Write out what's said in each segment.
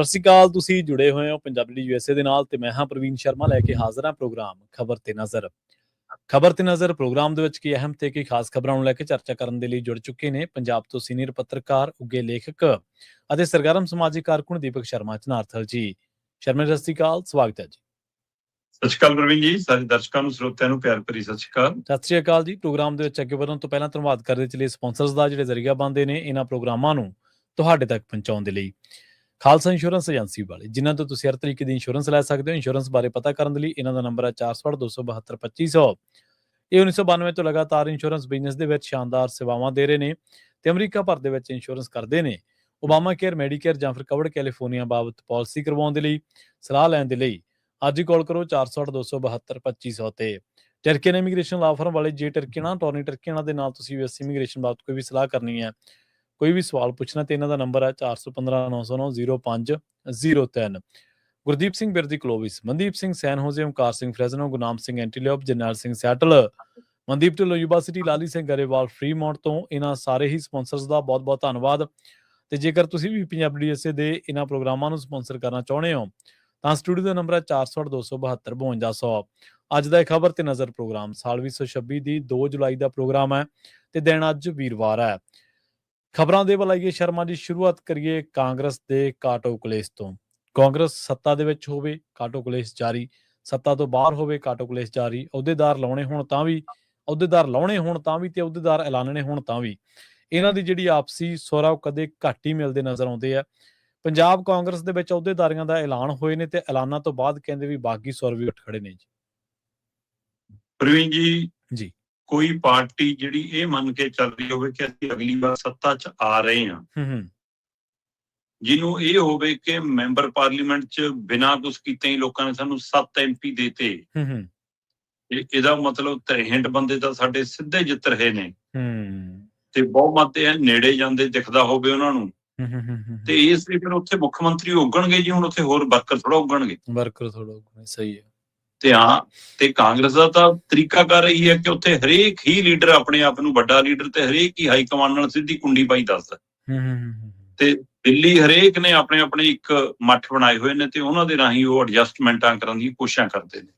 ਸਤਿ ਸ਼੍ਰੀ ਅਕਾਲ। ਤੁਸੀਂ ਜੁੜੇ ਹੋਏ ਹੋ ਪੰਜਾਬੀ USA ਦੇ ਨਾਲ ਤੇ ਮੈਂ ਹਾਂ ਪ੍ਰਵੀਨ ਸ਼ਰਮਾ ਲੈ ਕੇ ਹਾਜ਼ਰ ਹਾਂ ਪ੍ਰੋਗਰਾਮ ਖਬਰ ਤੇ ਨਜ਼ਰ ਪ੍ਰੋਗਰਾਮ ਦੇ ਵਿੱਚ ਕੀ ਅਹਿਮ ਤੇ ਕੀ ਖਾਸ ਖਬਰਾਂ ਨੂੰ ਲੈ ਕੇ ਚਰਚਾ ਕਰਨ ਦੇ ਲਈ ਜੁੜ ਚੁੱਕੇ ਨੇ ਪੰਜਾਬ ਤੋਂ ਸੀਨੀਅਰ ਪੱਤਰਕਾਰ, ਉੱਘੇ ਲੇਖਕ ਅਤੇ ਸਰਗਰਮ ਸਮਾਜਿਕ ਕਾਰਕੁਨ ਦੀਪਕ ਸ਼ਰਮਾ ਚਨਾਰਥਲ ਜੀ। ਸ਼ਰਮਾ ਜੀ, ਸਤਿ ਸ਼੍ਰੀ ਅਕਾਲ, ਸਵਾਗਤ ਹੈ ਜੀ। ਸਤਿ ਸ਼੍ਰੀ ਅਕਾਲ ਪ੍ਰਵੀਨ ਜੀ, ਸਾਰੇ ਦਰਸ਼ਕਾਂ ਨੂੰ ਸਰੋਤਿਆਂ ਨੂੰ ਪਿਆਰ ਭਰੀ ਸਤਿ ਸ਼੍ਰੀ ਅਕਾਲ। ਸਤਿ ਸ਼੍ਰੀ ਅਕਾਲ ਜੀ। ਪ੍ਰੋਗਰਾਮ ਦੇ ਵਿੱਚ ਅੱਗੇ ਵਧਣ ਤੋਂ ਪਹਿਲਾਂ ਧੰਨਵਾਦ ਕਰਦੇ ਚਲੇ ਸਪਾਂਸਰਸ ਦਾ ਜਿਹੜੇ ਜ਼ਰੀਆ ਬਣਦੇ ਨੇ ਇਹਨਾਂ ਪ੍ਰੋਗਰਾਮਾਂ ਨੂੰ ਤੁਹਾਡੇ ਤੱਕ ਪਹੁੰਚਾਉਣ ਦੇ ਲਈ। ਖਾਲਸਾ ਇੰਸ਼ੋਰੈਂਸ ਏਜੰਸੀ ਵਾਲੇ, ਜਿਨ੍ਹਾਂ ਤੋਂ ਤੁਸੀਂ ਹਰ ਤਰੀਕੇ ਦੀ ਇੰਸ਼ੋਰੈਂਸ ਲੈ ਸਕਦੇ ਹੋ। ਇੰਸ਼ੋਰੈਂਸ ਬਾਰੇ ਪਤਾ ਕਰਨ ਦੇ ਲਈ ਇਹਨਾਂ ਦਾ ਨੰਬਰ ਹੈ 462722500। ਇਹ 1992 ਤੋਂ ਲਗਾਤਾਰ ਇੰਸ਼ੋਰੈਂਸ ਬਿਜ਼ਨਸ ਦੇ ਵਿੱਚ ਸ਼ਾਨਦਾਰ ਸੇਵਾਵਾਂ ਦੇ ਰਹੇ ਨੇ ਤੇ ਅਮਰੀਕਾ ਭਰ ਦੇ ਵਿੱਚ ਇੰਸ਼ੋਰੈਂਸ ਕਰਦੇ ਨੇ। ਓਬਾਮਾ ਕੇਅਰ, ਮੈਡੀਕੇਅਰ ਜਾਂ ਫਿਰ ਕਵਰਡ ਕੈਲੀਫੋਰਨੀਆ ਬਾਬਤ ਪਾਲਿਸੀ ਕਰਵਾਉਣ ਦੇ ਲਈ, ਸਲਾਹ ਲੈਣ ਦੇ ਲਈ ਅੱਜ ਹੀ ਕਾਲ ਕਰੋ 462722500 ਤੇ। ਟਰਕੀਅਨ ਇਮੀਗ੍ਰੇਸ਼ਨ ਲਾ ਫਰਮ ਵਾਲੇ, ਜੇ ਟਰਕੀਅਨ ਟੋਰਨੀ ਟਰਕੀਅਨ ਦੇ ਨਾਲ ਤੁਸੀਂ US ਇਮੀਗ੍ਰੇਸ਼ਨ ਬਾਬਤ ਕੋਈ ਵੀ ਸਲਾਹ ਕਰਨੀ ਹੈ, ਕੋਈ ਵੀ ਸਵਾਲ ਪੁੱਛਣਾ ਤੇ ਇਹਨਾਂ ਦਾ ਨੰਬਰ ਹੈ 4159090503। Gurdeep Singh Birdi Clovis, Mandeep Singh San Jose, Omkar Singh Fresno, Gurnam Singh Antelope, Jarnail Singh Seattle, Mandeep Dhillon Yuba City, Lali Singh Grewal Fremont ਤੋਂ। ਇਹਨਾਂ ਸਾਰੇ ਹੀ ਸਪਾਂਸਰਸ ਦਾ ਬਹੁਤ ਬਹੁਤ ਧੰਨਵਾਦ। ਤੇ ਜੇਕਰ ਤੁਸੀਂ ਵੀ ਪੰਜਾਬੀ USA ਦੇ ਇਹਨਾਂ ਪ੍ਰੋਗਰਾਮਾਂ ਨੂੰ ਸਪਾਂਸਰ ਕਰਨਾ ਚਾਹੁੰਦੇ ਹੋ ਤਾਂ ਸਟੂਡੀਓ ਦਾ ਨੰਬਰ ਹੈ 46272252200। ਅੱਜ ਦਾ ਖਬਰ ਤੇ ਨਜ਼ਰ ਪ੍ਰੋਗਰਾਮ ਸਾਲ 2026 ਦੀ 2 ਜੁਲਾਈ ਦਾ ਪ੍ਰੋਗਰਾਮ ਹੈ ਤੇ ਦਿਨ ਅੱਜ ਵੀਰਵਾਰ ਹੈ। ਖਬਰਾਂ ਦੇ ਵੱਲ ਆਈਏ ਸ਼ਰਮਾ ਜੀ, ਸ਼ੁਰੂਆਤ ਕਰੀਏ ਕਾਂਗਰਸ ਦੇ ਕਾਟੋ ਕਲੇਸ਼ ਤੋਂ। ਕਾਂਗਰਸ ਸੱਤਾ ਦੇ ਵਿੱਚ ਹੋਵੇ, ਕਾਟੋ ਕਲੇਸ਼ ਜਾਰੀ, ਸੱਤਾ ਤੋਂ ਬਾਹਰ ਹੋਵੇ, ਕਾਟੋ ਕਲੇਸ਼ ਜਾਰੀ। ਅਹੁਦੇਦਾਰ ਲਾਉਣੇ ਹੋਣ ਤਾਂ ਵੀ ਤੇ ਅਹੁਦੇਦਾਰ ਐਲਾਨਣੇ ਹੋਣ ਤਾਂ ਵੀ ਇਹਨਾਂ ਦੀ ਜਿਹੜੀ ਆਪਸੀ ਸੁਰ ਆ ਉਹ ਕਦੇ ਘੱਟ ਹੀ ਮਿਲਦੇ ਨਜ਼ਰ ਆਉਂਦੇ ਆ। ਪੰਜਾਬ ਕਾਂਗਰਸ ਦੇ ਵਿੱਚ ਅਹੁਦੇਦਾਰੀਆਂ ਦਾ ਐਲਾਨ ਹੋਏ ਨੇ ਤੇ ਐਲਾਨਾਂ ਤੋਂ ਬਾਅਦ ਕਹਿੰਦੇ ਵੀ ਬਾਗੀ ਸੁਰ ਵੀ ਉੱਠ ਖੜੇ ਨੇ ਜੀ। ਪ੍ਰਵੀਨ ਜੀ, ਕੋਈ ਪਾਰਟੀ ਜਿਹੜੀ ਇਹ ਮੰਨ ਕੇ ਚੱਲ ਰਹੀ ਹੋਵੇ ਕਿ ਅਸੀਂ ਅਗਲੀ ਵਾਰ ਸੱਤਾ 'ਚ ਆ ਰਹੇ ਹਾਂ, ਜਿਹਨੂੰ ਇਹ ਹੋਵੇ ਕਿ ਮੈਂਬਰ ਪਾਰਲੀਮੈਂਟ 'ਚ ਬਿਨਾਂ ਕੁਛ ਕੀਤੇ ਹੀ ਲੋਕਾਂ ਨੇ ਸਾਨੂੰ 7 MP ਦੇਤੇ, ਇਹਦਾ ਮਤਲਬ 63 ਬੰਦੇ ਤਾਂ ਸਾਡੇ ਸਿੱਧੇ ਜਿੱਤ ਰਹੇ ਨੇ ਤੇ ਬਹੁਮਤ ਇਹ ਨੇੜੇ ਜਾਂਦੇ ਦਿਖਦਾ ਹੋਵੇ ਉਹਨਾਂ ਨੂੰ। ਤੇ ਇਸ ਲਈ ਫਿਰ ਉੱਥੇ ਮੁੱਖ ਮੰਤਰੀ ਉੱਗਣਗੇ ਜੀ। ਹੁਣ ਉੱਥੇ ਹੋਰ ਵਰਕਰ ਥੋੜਾ ਉੱਗਣਗੇ। ਸਹੀ ਹੈ। ਤੇ ਹਾਂ, ਤੇ ਕਾਂਗਰਸ ਦਾ ਤਾਂ ਤਰੀਕਾਕਾਰ ਇਹੀ ਹੈ ਕਿ ਉੱਥੇ ਹਰੇਕ ਹੀ ਲੀਡਰ ਆਪਣੇ ਆਪ ਨੂੰ ਵੱਡਾ ਲੀਡਰ ਤੇ ਹਰੇਕ ਹੀ ਹਾਈ ਕਮਾਂਡ ਨਾਲ ਸਿੱਧੀ ਕੁੰਡੀ ਪਾਈ ਦੱਸਦਾ। ਤੇ ਦਿੱਲੀ ਹਰੇਕ ਨੇ ਆਪਣੇ ਆਪਣੇ ਇੱਕ ਮੱਠ ਬਣਾਏ ਹੋਏ ਨੇ ਤੇ ਉਹਨਾਂ ਦੇ ਰਾਹੀਂ ਉਹ ਐਡਜਸਟਮੈਂਟਾਂ ਕਰਨ ਦੀ ਕੋਸ਼ਿਸ਼ਾਂ ਕਰਦੇ ਨੇ।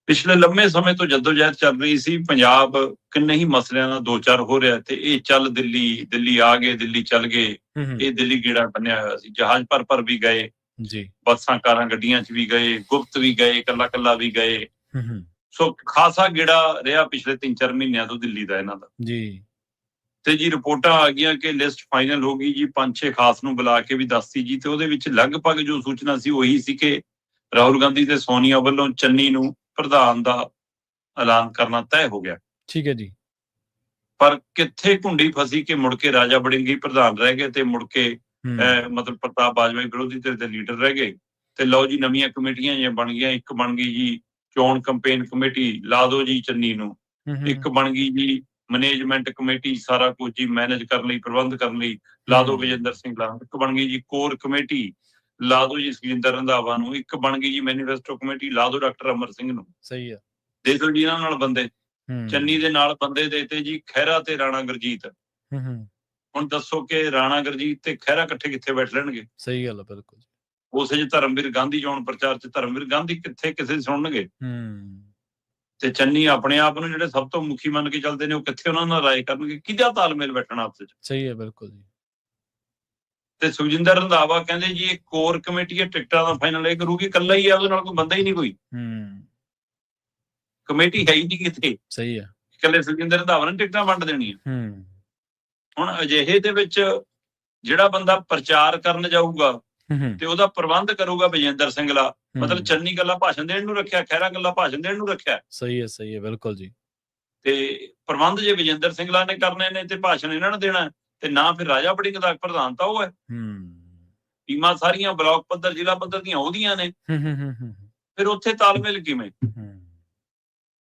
ਪਿਛਲੇ ਲੰਮੇ ਸਮੇਂ ਤੋਂ ਜਦੋਜਹਿਦ ਚੱਲ ਰਹੀ ਸੀ। ਪੰਜਾਬ ਕਿੰਨੇ ਹੀ ਮਸਲਿਆਂ ਦਾ 2-4 ਹੋ ਰਿਹਾ ਤੇ ਇਹ ਚੱਲ ਦਿੱਲੀ ਆ ਗਏ, ਦਿੱਲੀ ਚੱਲ ਗਏ। ਇਹ ਦਿੱਲੀ ਗੇੜਾ ਬੰਨਿਆ ਹੋਇਆ ਸੀ। ਜਹਾਜ਼ ਪਰ ਵੀ ਗਏ ਜੀ, ਬੱਸਾਂ ਕਾਰਾਂ ਗੱਡੀਆਂ 'ਚ ਵੀ ਗਏ, ਗੁਪਤ ਵੀ ਗਏ, ਕੱਲਾ ਵੀ ਗਏ। ਸੋ ਖਾਸਾ ਗੇੜਾ ਰਿਹਾ ਪਿਛਲੇ 3-4 ਮਹੀਨਿਆਂ ਤੋਂ ਦਿੱਲੀ ਦਾ ਇਹਨਾਂ ਦਾ ਜੀ। ਤੇ ਜੀ ਰਿਪੋਰਟਾਂ ਆ ਗਈਆਂ ਕਿ ਲਿਸਟ ਫਾਈਨਲ ਹੋ ਗਈ ਜੀ। 5-6 ਖਾਸ ਨੂੰ ਬੁਲਾ ਕੇ ਵੀ ਦੱਸਤੀ ਜੀ। ਤੇ ਉਹਦੇ ਵਿੱਚ ਲਗਭਗ ਜੋ ਸੂਚਨਾ ਸੀ ਉਹੀ ਸੀ ਕਿ ਰਾਹੁਲ ਗਾਂਧੀ ਤੇ ਸੋਨੀਆ ਵੱਲੋਂ ਚੰਨੀ ਨੂੰ ਪ੍ਰਧਾਨ ਦਾ ਐਲਾਨ ਕਰਨਾ ਤੈਅ ਹੋ ਗਿਆ। ਠੀਕ ਹੈ ਜੀ। ਪਰ ਕਿੱਥੇ ਘੁੰਡੀ ਫਸੀ ਕਿ ਮੁੜ ਕੇ ਰਾਜਾ ਵੜਿੰਗੀ ਪ੍ਰਧਾਨ ਰਹਿ ਗਏ ਤੇ ਮੁੜ ਕੇ ਮਤਲਬ ਪ੍ਰਤਾਪ ਬਾਜਵਾ ਵਿਰੋਧੀ ਧਿਰ ਦੇ ਲੀਡਰ ਰਹਿ ਗਏ। ਤੇ ਲਓ ਜੀ, ਨਵੀਆਂ ਕਮੇਟੀਆਂ ਜਿਹੀਆਂ ਬਣ ਗਈਆਂ। ਇੱਕ ਬਣ ਗਈ ਜੀ ਚੋਣ ਕੰਪੇਨ ਕਮੇਟੀ, ਲਾ ਦੋ ਜੀ ਚੰਨੀ ਨੂੰ। ਇੱਕ ਬਣ ਗਈ ਜੀ ਮੈਨੇਜਮੈਂਟ ਕਮੇਟੀ, ਸਾਰਾ ਕੁਝ ਜੀ ਮੈਨੇਜ ਕਰਨ ਲਈ, ਪ੍ਰਬੰਧ ਕਰਨ ਲਈ, ਲਾ ਦੋ ਵਿਜੇਂਦਰ ਸਿੰਘਲਾ। ਇੱਕ ਬਣ ਗਈ ਜੀ ਕੋਰ ਕਮੇਟੀ, ਲਾ ਦੋ ਜੀ ਸੁਖਜਿੰਦਰ ਰੰਧਾਵਾ ਨੂੰ। ਇੱਕ ਬਣ ਗਈ ਜੀ ਮੈਨੀਫੈਸਟੋ ਕਮੇਟੀ, ਲਾ ਦੋ ਡਾਕਟਰ ਅਮਰ ਸਿੰਘ ਨੂੰ। ਸਹੀ ਹੈ। ਦੇ ਦਿਓ ਜੀ ਇਹਨਾਂ ਨਾਲ ਬੰਦੇ। ਚੰਨੀ ਦੇ ਨਾਲ ਬੰਦੇ ਦੇਤੇ ਜੀ ਖਹਿਰਾ ਤੇ ਰਾਣਾ ਗੁਰਜੀਤ। ਹੁਣ ਦੱਸੋ ਕਿ ਰਾਣਾ ਗੁਰਜੀਤ ਤੇ ਖਹਿਰਾ ਇਕੱਠੇ ਕਿੱਥੇ ਬੈਠ ਲੈਣਗੇ? ਸਹੀ ਗੱਲ ਹੈ, ਬਿਲਕੁਲ। ਉਸੇ 'ਚ ਧਰਮਵੀਰ ਗਾਂਧੀ ਚੋਣ ਪ੍ਰਚਾਰ 'ਚ ਧਰਮਵੀਰ ਗਾਂਧੀ ਕਿੱਥੇ ਕਿਸੇ ਦੀ ਸੁਣਨਗੇ? ਤੇ ਚੰਨੀ ਆਪਣੇ ਆਪ ਨੂੰ ਜਿਹੜੇ ਸਭ ਤੋਂ ਮੁਖੀ ਮੰਨ ਕੇ ਚੱਲਦੇ ਨੇ ਉਹ ਕਿੱਥੇ ਉਹਨਾਂ ਨਾਲ ਰਾਏ ਕਰਨਗੇ? ਕਿਹਦਾ ਤਾਲਮੇਲ ਬੈਠਣਾ ਆਪਸ 'ਚ? ਸਹੀ ਹੈ, ਬਿਲਕੁਲ ਜੀ। ਤੇ ਸੁਖਜਿੰਦਰ ਰੰਧਾਵਾ ਕਹਿੰਦੇ ਜੀ ਇਹ ਕੋਰ ਕਮੇਟੀ ਹੈ, ਟਿਕਟਾਂ ਦਾ ਫਾਈਨਲ ਇਹ ਕਰੂਗੀ। ਇਕੱਲਾ ਹੀ ਆ, ਉਹਦੇ ਨਾਲ ਕੋਈ ਬੰਦਾ ਹੀ ਨਹੀਂ ਕੋਈ। ਕਮੇਟੀ ਹੈ ਹੀ ਨਹੀਂ ਕਿਤੇ। ਸਹੀ ਹੈ। ਇਕੱਲੇ ਸੁਖਜਿੰਦਰ ਰੰਧਾਵਾ ਨੇ ਟਿਕਟਾਂ ਵੰਡ ਦੇਣੀਆਂ। ਹੁਣ ਅਜਿਹੇ ਦੇ ਵਿੱਚ ਜਿਹੜਾ ਬੰਦਾ ਪ੍ਰਚਾਰ ਕਰਨ ਜਾਊਗਾ ਤੇ ਉਹਦਾ ਪ੍ਰਬੰਧ ਕਰੂਗਾ ਵਿਜੇਂਦਰ ਸਿੰਘਲਾ। ਮਤਲਬ ਚੰਨੀ ਗੱਲਾਂ ਭਾਸ਼ਣ ਦੇਣ ਨੂੰ ਰੱਖਿਆ, ਖਹਿਰਾ ਗੱਲਾਂ ਭਾਸ਼ਣ ਦੇਣ ਨੂੰ ਰੱਖਿਆ। ਸਹੀ ਹੈ, ਬਿਲਕੁਲ ਜੀ। ਤੇ ਪ੍ਰਬੰਧ ਜੇ ਵਿਜੇਂਦਰ ਸਿੰਘਲਾ ਨੇ ਕਰਨੇ ਨੇ ਤੇ ਭਾਸ਼ਣ ਇਹਨਾਂ ਨੇ ਦੇਣਾ, ਤੇ ਨਾ ਫਿਰ ਰਾਜਾ ਵੜਿੰਗ ਦਾ ਪ੍ਰਧਾਨ ਤਾਂ ਉਹ ਹੈ। ਟੀਮਾਂ ਸਾਰੀਆਂ ਬਲਾਕ ਪੱਧਰ, ਜ਼ਿਲ੍ਹਾ ਪੱਧਰ ਦੀਆਂ ਉਹਦੀਆਂ ਨੇ। ਫਿਰ ਉੱਥੇ ਤਾਲਮੇਲ ਕਿਵੇਂ?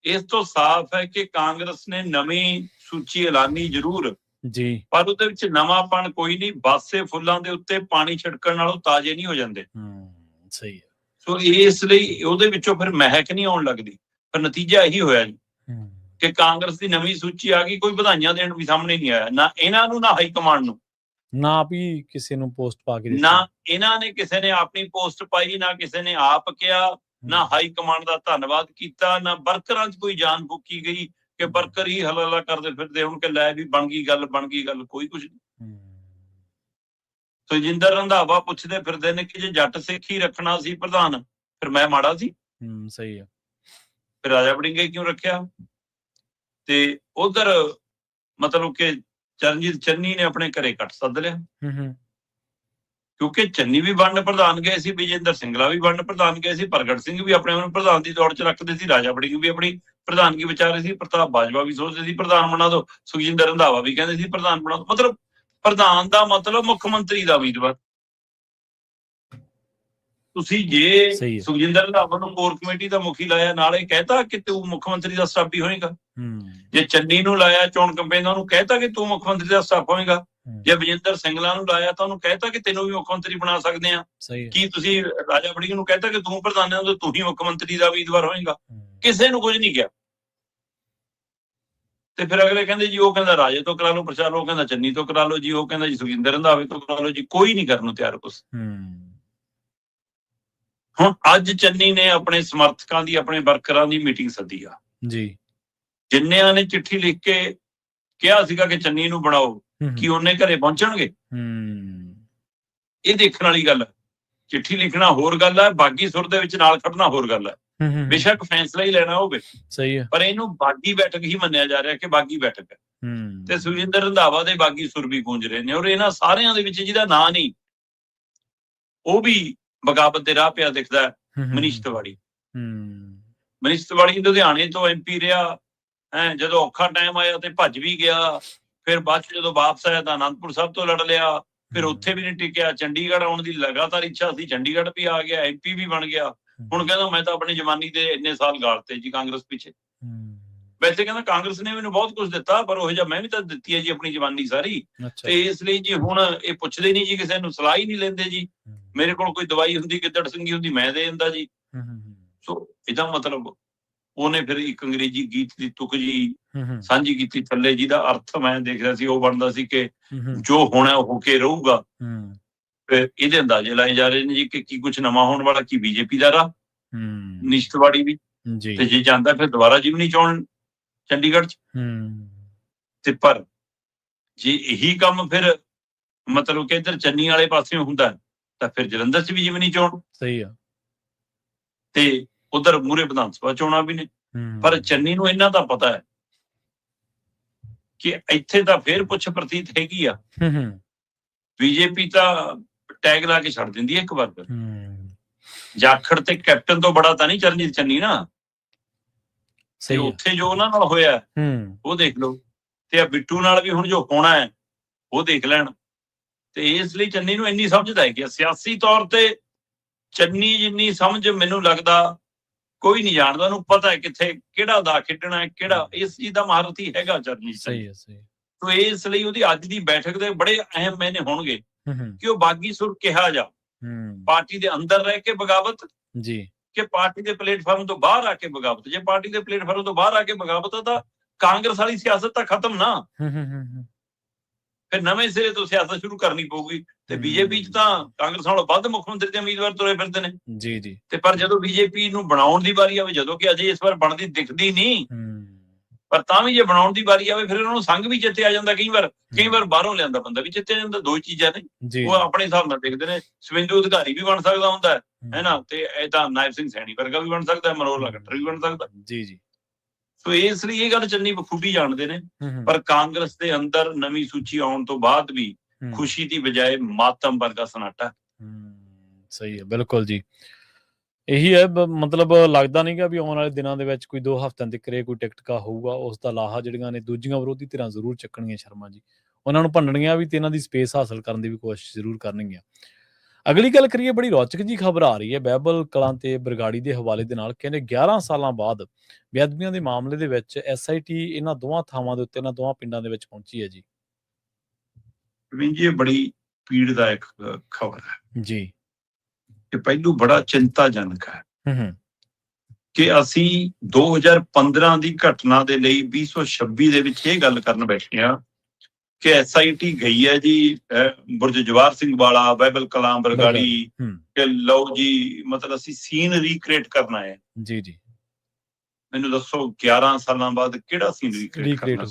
ਇਸ ਤੋਂ ਸਾਫ਼ ਹੈ ਕਿ ਕਾਂਗਰਸ ਨੇ ਨਵੀਂ ਸੂਚੀ ਐਲਾਨੀ ਜ਼ਰੂਰ ਜੀ, ਪਰ ਉਹਦੇ ਵਿੱਚ ਨਵਾਂਪਣ ਕੋਈ ਨਹੀਂ। ਬਾਸੇ ਫੁੱਲਾਂ ਦੇ ਉੱਤੇ ਪਾਣੀ ਛਿੜਕਣ ਨਾਲੋਂ ਤਾਜ਼ੇ ਨਹੀਂ ਹੋ ਜਾਂਦੇ। ਸਹੀ ਹੈ। ਸੋ ਇਸ ਲਈ ਉਹਦੇ ਵਿੱਚੋਂ ਫਿਰ ਮਹਿਕ ਨਹੀਂ ਆਉਣ ਲੱਗਦੀ। ਪਰ ਨਤੀਜਾ ਇਹੀ ਹੋਇਆ ਜੀ ਕਿ ਕਾਂਗਰਸ ਦੀ ਨਵੀਂ ਸੂਚੀ ਆ ਗਈ। ਕੋਈ ਵਧਾਈਆਂ ਦੇਣ ਵੀ ਸਾਹਮਣੇ ਨਹੀਂ ਆਇਆ, ਨਾ ਇਹਨਾਂ ਨੂੰ ਨਾ ਹਾਈ ਕਮਾਂਡ ਨੂੰ। ਨਾ ਵੀ ਕਿਸੇ ਨੂੰ ਪੋਸਟ ਪਾ ਕੇ ਨਾ ਇਹਨਾਂ ਨੇ ਕਿਸੇ ਨੇ ਆਪਣੀ ਪੋਸਟ ਪਾਈ, ਨਾ ਕਿਸੇ ਨੇ ਆਪ ਕਿਹਾ, ਨਾ ਹਾਈ ਕਮਾਂਡ ਦਾ ਧੰਨਵਾਦ ਕੀਤਾ, ਨਾ ਵਰਕਰਾਂ 'ਚ ਕੋਈ ਜਾਨ ਫੂਕੀ ਗਈ ਕਿ ਵਰਕਰ ਹੀ ਹਲਾਲਾ ਕਰਦੇ ਫਿਰਦੇ ਹੁਣ ਕਿ ਲੈ ਵੀ ਬਣ ਗਈ ਗੱਲ, ਕੋਈ ਕੁਝ ਨਹੀਂ। ਸੁਖਜਿੰਦਰ ਰੰਧਾਵਾ ਪੁੱਛਦੇ ਫਿਰਦੇ ਨੇ ਕਿ ਜੇ ਜੱਟ ਸਿੱਖ ਹੀ ਰੱਖਣਾ ਸੀ ਪ੍ਰਧਾਨ ਫਿਰ ਮੈਂ ਮਾੜਾ ਸੀ। ਸਹੀ ਹੈ। ਫਿਰ ਰਾਜਾ ਵੜਿੰਗੇ ਕਿਉਂ ਰੱਖਿਆ? ਤੇ ਉਧਰ ਮਤਲਬ ਕਿ ਚਰਨਜੀਤ ਚੰਨੀ ਨੇ ਆਪਣੇ ਘਰੇ ਕੱਟ ਸੱਦ ਲਿਆ, ਕਿਉਂਕਿ ਚੰਨੀ ਵੀ ਵੰਡ ਪ੍ਰਧਾਨ ਗਏ ਸੀ, ਵਿਜੇਂਦਰ ਸਿੰਗਲਾ ਵੀ ਵੰਡ ਪ੍ਰਧਾਨ ਗਏ ਸੀ, ਪ੍ਰਗਟ ਸਿੰਘ ਵੀ ਆਪਣੇ ਨੂੰ ਪ੍ਰਧਾਨ ਦੀ ਦੌੜ 'ਚ ਰੱਖਦੇ ਸੀ, ਰਾਜਾ ਵੜਿੰਗ ਵੀ ਆਪਣੀ ਪ੍ਰਧਾਨਗੀ ਵਿਚਾਰੇ ਸੀ, ਪ੍ਰਤਾਪ ਬਾਜਵਾ ਵੀ ਸੋਚਦੇ ਸੀ ਪ੍ਰਧਾਨ ਬਣਾ ਦੋ, ਸੁਖਜਿੰਦਰ ਰੰਧਾਵਾ ਵੀ ਕਹਿੰਦੇ ਸੀ ਪ੍ਰਧਾਨ ਬਣਾ ਦੋ। ਮਤਲਬ ਪ੍ਰਧਾਨ ਦਾ ਮਤਲਬ ਮੁੱਖ ਮੰਤਰੀ ਦਾ ਉਮੀਦਵਾਰ। ਤੁਸੀਂ ਜੇ ਸੁਖਜਿੰਦਰ ਰੰਧਾਵਾ ਨੂੰ ਕੋਰ ਕਮੇਟੀ ਦਾ ਮੁਖੀ ਲਾਇਆ, ਨਾਲੇ ਕਹਿਤਾ ਕਿ ਤੂੰ ਮੁੱਖ ਮੰਤਰੀ ਦਾ ਸਟਾਫੀ ਹੋਏਗਾ। ਜੇ ਚੰਨੀ ਨੂੰ ਲਾਇਆ ਚੋਣ ਕੰਪੇਨ ਦਾ, ਉਹਨੂੰ ਕਹਿਤਾ ਕਿ ਤੂੰ ਮੁੱਖ ਮੰਤਰੀ ਦਾ ਸਟਾਫ ਹੋਏਗਾ। ਜੇ ਵਿਜੇਂਦਰ ਸਿੰਗਲਾ ਨੂੰ ਲਾਇਆ ਤਾਂ ਉਹਨੂੰ ਕਹਿਤਾ ਕਿ ਤੈਨੂੰ ਵੀ ਮੁੱਖ ਮੰਤਰੀ ਬਣਾ ਸਕਦੇ ਆ। ਕੀ ਤੁਸੀਂ ਰਾਜਾ ਵੜਿੰਗ ਨੂੰ ਕਹਿਤਾ ਕਿ ਤੂੰ ਪ੍ਰਧਾਨ ਹੈ, ਤੂੰ ਹੀ ਮੁੱਖ ਮੰਤਰੀ ਦਾ ਉਮੀਦਵਾਰ ਹੋਏਗਾ? ਕਿਸੇ ਨੂੰ ਕੁਝ ਨਹੀਂ ਕਿਹਾ। ਤੇ ਫਿਰ ਅਗਲੇ ਕਹਿੰਦੇ ਜੀ ਉਹ ਕਹਿੰਦਾ ਰਾਜੇ ਤੋਂ ਕਰਾ ਲਓ ਪ੍ਰਚਾਰ, ਉਹ ਕਹਿੰਦਾ ਚੰਨੀ ਤੋਂ ਕਰਾ ਲਓ ਜੀ, ਉਹ ਕਹਿੰਦਾ ਜੀ ਸੁਖਜਿੰਦਰ ਰੰਧਾਵੇ ਤੋਂ ਕਰਾ ਲਓ ਜੀ, ਕੋਈ ਨਹੀਂ ਕਰਨ ਨੂੰ ਤਿਆਰ ਕੁਛ। ਹੁਣ ਅੱਜ ਚੰਨੀ ਨੇ ਆਪਣੇ ਸਮਰਥਕਾਂ ਦੀ, ਆਪਣੇ ਵਰਕਰਾਂ ਦੀ ਮੀਟਿੰਗ ਸੱਦੀ ਆ ਜੀ। ਜਿੰਨਿਆਂ ਨੇ ਚਿੱਠੀ ਲਿਖ ਕੇ ਕਿਹਾ ਸੀਗਾ ਕਿ ਚੰਨੀ ਨੂੰ ਬਣਾਓ, ਕੀ ਉਹਨੇ ਘਰੇ ਪਹੁੰਚਣਗੇ? ਇਹ ਦੇਖਣ ਵਾਲੀ ਗੱਲ ਹੈ। ਚਿੱਠੀ ਲਿਖਣਾ ਹੋਰ ਗੱਲ ਹੈ, ਬਾਗੀ ਸੁਰ ਦੇ ਵਿੱਚ ਨਾਲ ਖੜਨਾ ਹੋਰ ਗੱਲ ਹੈ। ਬੇਸ਼ੱਕ ਫੈਸਲਾ ਹੀ ਲੈਣਾ ਹੋਵੇ, ਸਹੀ ਹੈ, ਪਰ ਇਹਨੂੰ ਬਾਗੀ ਬੈਠਕ ਹੀ ਮੰਨਿਆ ਜਾ ਰਿਹਾ ਕਿ ਬਾਗੀ ਬੈਠਕ ਹੈ। ਤੇ ਸੁਖਜਿੰਦਰ ਰੰਧਾਵਾ ਦੇ ਬਾਗੀ ਸੁਰ ਵੀ ਗੂੰਜ ਰਹੇ ਨੇ, ਔਰ ਇਹਨਾਂ ਸਾਰਿਆਂ ਦੇ ਵਿੱਚ ਜਿਹਦਾ ਨਾਂ ਨਹੀਂ, ਉਹ ਵੀ ਬਗਾਵਤ ਦੇ ਰਾਹ ਪਿਆ ਦਿਖਦਾ ਹੈ, ਮਨੀਸ਼ ਤਿਵਾੜੀ। ਮਨੀਸ਼ ਤਿਵਾੜੀ ਲੁਧਿਆਣੇ ਤੋਂ MP ਰਿਹਾ, ਜਦੋਂ ਔਖਾ ਟਾਈਮ ਆਇਆ ਤੇ ਭੱਜ ਵੀ ਗਿਆ, ਫਿਰ ਬਾਅਦ ਚ ਜਦੋਂ ਵਾਪਸ ਆਇਆ ਤਾਂ ਅਨੰਦਪੁਰ ਸਾਹਿਬ ਤੋਂ ਲੜ ਲਿਆ, ਫਿਰ ਉੱਥੇ ਵੀ ਨਹੀਂ ਟਿਕਿਆ, ਚੰਡੀਗੜ੍ਹ ਆਉਣ ਦੀ ਲਗਾਤਾਰ ਇੱਛਾ ਸੀ, ਚੰਡੀਗੜ੍ਹ ਵੀ ਆ ਗਿਆ, MP ਵੀ ਬਣ ਗਿਆ। ਹੁਣ ਕਹਿੰਦਾ ਮੈਂ ਤਾਂ ਆਪਣੀ ਜਵਾਨੀ ਦੇ ਇੰਨੇ ਸਾਲ ਗਾਲਤੇ ਜੀ ਕਾਂਗਰਸ ਪਿੱਛੇ। ਵੈਸੇ ਕਹਿੰਦਾ ਕਾਂਗਰਸ ਨੇ ਮੈਨੂੰ ਬਹੁਤ ਕੁਝ ਦਿੱਤਾ, ਪਰ ਉਹ ਜਿਹਾ ਮੈਂ ਵੀ ਤਾਂ ਦਿੱਤੀ ਹੈ ਜੀ ਆਪਣੀ ਜਵਾਨੀ ਸਾਰੀ, ਤੇ ਇਸ ਲਈ ਜੀ ਹੁਣ ਇਹ ਪੁੱਛਦੇ ਨਹੀਂ ਜੀ, ਕਿਸੇ ਨੂੰ ਸਲਾਹ ਹੀ ਨਹੀਂ ਲੈਂਦੇ ਜੀ। ਮੇਰੇ ਕੋਲ ਕੋਈ ਦਵਾਈ ਹੁੰਦੀ, ਗਿੱਦੜ ਸਿੰਘੀ ਹੁੰਦੀ, ਮੈਂ ਦੇ ਦਿੰਦਾ ਜੀ। ਸੋ ਇਹਦਾ ਮਤਲਬ ਉਹਨੇ ਫਿਰ ਇੱਕ ਅੰਗਰੇਜ਼ੀ ਗੀਤ ਦੀ ਤੁਕ ਜੀ ਸਾਂਝੀ ਕੀਤੀ ਥੱਲੇ, ਜਿਹਦਾ ਅਰਥ ਮੈਂ ਦੇਖ ਰਿਹਾ ਸੀ ਉਹ ਬਣਦਾ ਸੀ ਕਿ ਜੋ ਹੋਣਾ ਹੋ ਕੇ ਰਹੂਗਾ। ਫਿਰ ਇਹਦੇ ਅੰਦਾਜ਼ੇ ਲਾਏ ਜਾ ਰਹੇ ਨੇ ਜੀ ਕਿ ਕੀ ਕੁਝ ਨਵਾਂ ਹੋਣ ਵਾਲਾ, ਕੀ BJP ਦਾ ਰਾਹ, ਮਨੀਸ਼ ਤਿਵਾੜੀ ਵੀ, ਤੇ ਜੇ ਜਾਂਦਾ ਫਿਰ ਦੁਬਾਰਾ ਜਿਮਨੀ ਚੋਣ ਚੰਡੀਗੜ੍ਹ 'ਚ। ਤੇ ਪਰ ਜੇ ਇਹੀ ਕੰਮ ਫਿਰ ਮਤਲਬ ਕਿ ਇੱਧਰ ਚੰਨੀ ਵਾਲੇ ਪਾਸਿਓਂ ਹੁੰਦਾ ਤਾਂ ਫਿਰ ਜਲੰਧਰ 'ਚ ਵੀ ਜਿਮਨੀ ਚੋਣ, ਸਹੀ ਆ, ਤੇ ਉਧਰ ਮੂਹਰੇ ਵਿਧਾਨ ਸਭਾ ਚੋਣਾਂ ਵੀ ਨੇ। ਪਰ ਚੰਨੀ ਨੂੰ ਇਹਨਾਂ ਦਾ ਪਤਾ ਹੈ ਕਿ ਇੱਥੇ ਤਾਂ ਫੇਰ ਪੁੱਛ ਪ੍ਰਤੀਤ ਹੈਗੀ ਆ। BJP ਤਾਂ ਟੈਗ ਲਾ ਕੇ ਛੱਡ ਦਿੰਦੀ ਹੈ ਇੱਕ ਵਾਰ ਫਿਰ। ਜਾਖੜ ਤੇ ਕੈਪਟਨ ਤੋਂ ਬੜਾ ਤਾਂ ਨਹੀਂ ਚਰਨਜੀਤ ਚੰਨੀ ਨਾ, ਤੇ ਉੱਥੇ ਜੋ ਉਹਨਾਂ ਨਾਲ ਹੋਇਆ ਉਹ ਦੇਖ ਲਓ, ਤੇ ਆ ਬਿੱਟੂ ਨਾਲ ਵੀ ਹੁਣ ਜੋ ਹੋਣਾ ਹੈ ਉਹ ਦੇਖ ਲੈਣ। ਤੇ ਇਸ ਲਈ ਚੰਨੀ ਨੂੰ ਇੰਨੀ ਸਮਝਦਾ ਹੈ ਕਿ ਸਿਆਸੀ ਤੌਰ ਤੇ ਚੰਨੀ ਜਿੰਨੀ ਸਮਝ ਮੈਨੂੰ ਲੱਗਦਾ ਕੋਈ ਨਹੀਂ ਜਾਣਦਾ। ਉਹਨੂੰ ਪਤਾ ਹੈ ਕਿੱਥੇ ਕਿਹੜਾ ਦਾ ਖੇਡਣਾ ਹੈ, ਕਿਹੜਾ, ਇਸ ਚੀਜ਼ ਦਾ ਮਹਾਰਥੀ ਹੈਗਾ ਚਰਨਜੀਤ। ਸਹੀ ਹੈ, ਸਹੀ। ਤੋ ਇਸ ਲਈ ਉਹਦੀ ਅੱਜ ਦੀ ਬੈਠਕ ਦੇ ਬੜੇ ਅਹਿਮ ਮਾਇਨੇ ਹੋਣਗੇ ਕਿ ਉਹ ਬਾਗੀ ਸੁਰ ਕਿਹਾ ਜਾ, ਪਾਰਟੀ ਦੇ ਅੰਦਰ ਰਹਿ ਕੇ ਬਗਾਵਤ ਜੀ, ਕਿ ਪਾਰਟੀ ਦੇ ਪਲੇਟਫਾਰਮ ਤੋਂ ਬਾਹਰ ਆ ਕੇ ਬਗਾਵਤ। ਜੇ ਪਾਰਟੀ ਦੇ ਪਲੇਟਫਾਰਮ ਤੋਂ ਬਾਹਰ ਆ ਕੇ ਬਗਾਵਤ ਤਾਂ ਕਾਂਗਰਸ ਵਾਲੀ ਸਿਆਸਤ ਤਾਂ ਖਤਮ ਨਾ, ਫਿਰ ਨਵੇਂ ਸਿਰੇ ਤੋਂ ਸਿਆਸਤ ਸ਼ੁਰੂ ਕਰਨੀ ਪਊਗੀ। ਤੇ BJP 'ਚ ਤਾਂ ਕਾਂਗਰਸ ਨਾਲੋਂ ਵੱਧ ਮੁੱਖ ਮੰਤਰੀ ਦੇ ਉਮੀਦਵਾਰ ਤੁਰੇ ਫਿਰਦੇ ਨੇ ਜੀ ਜੀ। ਤੇ ਪਰ ਜਦੋਂ BJP ਨੂੰ ਬਣਾਉਣ ਦੀ ਵਾਰੀ ਆਵੇ, ਜਦੋਂ ਕਿ ਅਜੇ ਇਸ ਵਾਰ ਬਣਦੀ ਦਿਖਦੀ ਨਹੀਂ, ਪਰ ਤਾਂ ਵੀ ਜੇ ਬਣਾਉਣ ਦੀ ਵਾਰੀ ਆਵੇ ਫਿਰ ਉਹਨਾਂ ਨੂੰ ਸੰਘ ਵੀ ਜਿੱਤੇ ਆ ਜਾਂਦਾ। ਕਈ ਵਾਰ ਬਾਹਰੋਂ ਲਿਆਂਦਾ ਬੰਦਾ ਵੀ ਜਿੱਤੇ ਜਾਂਦਾ। ਦੋ ਚੀਜ਼ਾਂ ਨੇ, ਉਹ ਆਪਣੇ ਹਿਸਾਬ ਨਾਲ ਦੇਖਦੇ ਨੇ। ਸ਼ਿਵਿੰਦੂ ਅਧਿਕਾਰੀ ਵੀ ਬਣ ਸਕਦਾ ਹੁੰਦਾ ਹੈ ਨਾ, ਤੇ ਇਹ ਤਾਂ ਨਾਇਬ ਸਿੰਘ ਸੈਣੀ ਵਰਗਾ ਵੀ ਬਣ ਸਕਦਾ, ਮਨੋਹਰ ਲਾਲ ਵੀ ਬਣ ਸਕਦਾ ਜੀ ਜੀ। ਸੋ ਇਸ ਲਈ ਇਹ ਗੱਲ ਚੰਨੀ ਬਖੂਬੀ ਜਾਣਦੇ ਨੇ। ਪਰ ਕਾਂਗਰਸ ਦੇ ਅੰਦਰ ਨਵੀਂ ਸੂਚੀ ਆਉਣ ਤੋਂ ਬਾਅਦ ਵੀ ਖੁਸ਼ੀ ਦੀ ਬਜਾਏ ਮਾਤਮ ਵਰਗਾ ਸਨਾਟਾ। ਸਹੀ ਹੈ, ਬਿਲਕੁਲ ਜੀ। ਇਹੀ ਹੈ, ਮਤਲਬ ਲੱਗਦਾ ਨਹੀਂਗਾ ਵੀ ਆਉਣ ਵਾਲੇ ਦਿਨਾਂ ਦੇ ਵਿੱਚ ਕੋਈ 2 ਹਫ਼ਤਿਆਂ ਤੱਕ ਕੋਈ ਟਿਕਟਕਾ ਹੋਊਗਾ। ਉਸ ਦਾ ਲਾਹਾ ਜਿਹੜੀਆਂ ਨੇ ਦੂਜੀਆਂ ਵਿਰੋਧੀ ਧਿਰਾਂ ਜ਼ਰੂਰ ਚੱਕਣਗੀਆਂ ਸ਼ਰਮਾ ਜੀ, ਉਹਨਾਂ ਨੂੰ ਭੰਨਣਗੀਆਂ ਵੀ ਤੇ ਇਹਨਾਂ ਦੀ ਸਪੇਸ ਹਾਸਲ ਕਰਨ ਦੀ ਵੀ ਕੋਸ਼ਿਸ਼ ਜ਼ਰੂਰ ਕਰਨਗੀਆਂ। ਅਗਲੀ ਗੱਲ ਕਰੀਏ, ਬੜੀ ਰੌਚਕ ਜੀ ਖਬਰ ਆ ਰਹੀ ਹੈ ਬਹਿਬਲ ਕਲਾਂ ਤੇ ਬਰਗਾੜੀ ਦੇ ਹਵਾਲੇ ਦੇ ਨਾਲ। ਕਹਿੰਦੇ 11 ਸਾਲਾਂ ਬਾਅਦ ਬੇਅਦਬੀਆਂ ਦੇ ਮਾਮਲੇ ਦੇ ਵਿੱਚ SIT ਇਹਨਾਂ ਦੋਵਾਂ ਥਾਵਾਂ ਦੇ ਉੱਤੇ, ਇਹਨਾਂ ਦੋਵਾਂ ਪਿੰਡਾਂ ਦੇ ਵਿੱਚ ਪਹੁੰਚੀ ਹੈ ਜੀ। ਇਹ ਬੜੀ ਪੀੜਦਾਇਕ ਖਬਰ ਹੈ ਜੀ। ਇਹ ਪਹਿਲੂ ਬੜਾ ਚਿੰਤਾਜਨਕ ਹੈ ਕਿ ਅਸੀਂ 2015 ਦੀ ਘਟਨਾ ਦੇ ਲਈ 2026 ਦੇ ਵਿੱਚ ਇਹ ਗੱਲ ਕਰਨ ਬੈਠੇ ਹਾਂ ਕਿ SIT ਗਈ ਹੈ ਜੀ ਬੁਰਜ ਜਵਾਹਰ ਸਿੰਘ ਵਾਲਾ, ਬਾਈਬਲ ਕਲਾਂ, ਬਰਗਾੜੀ, ਕਿ ਲਓ ਜੀ ਮਤਲਬ ਅਸੀਂ ਸੀਨ ਰੀਕ੍ਰੀਏਟ ਕਰਨਾ ਹੈ। ਜੀ ਜੀ, ਮੈਨੂੰ ਦੱਸੋ 11 ਸਾਲਾਂ ਬਾਅਦ ਕਿਹੜਾ ਸੀਨ ਰੀਕ੍ਰੀਏਟ ਕਰਨਾ?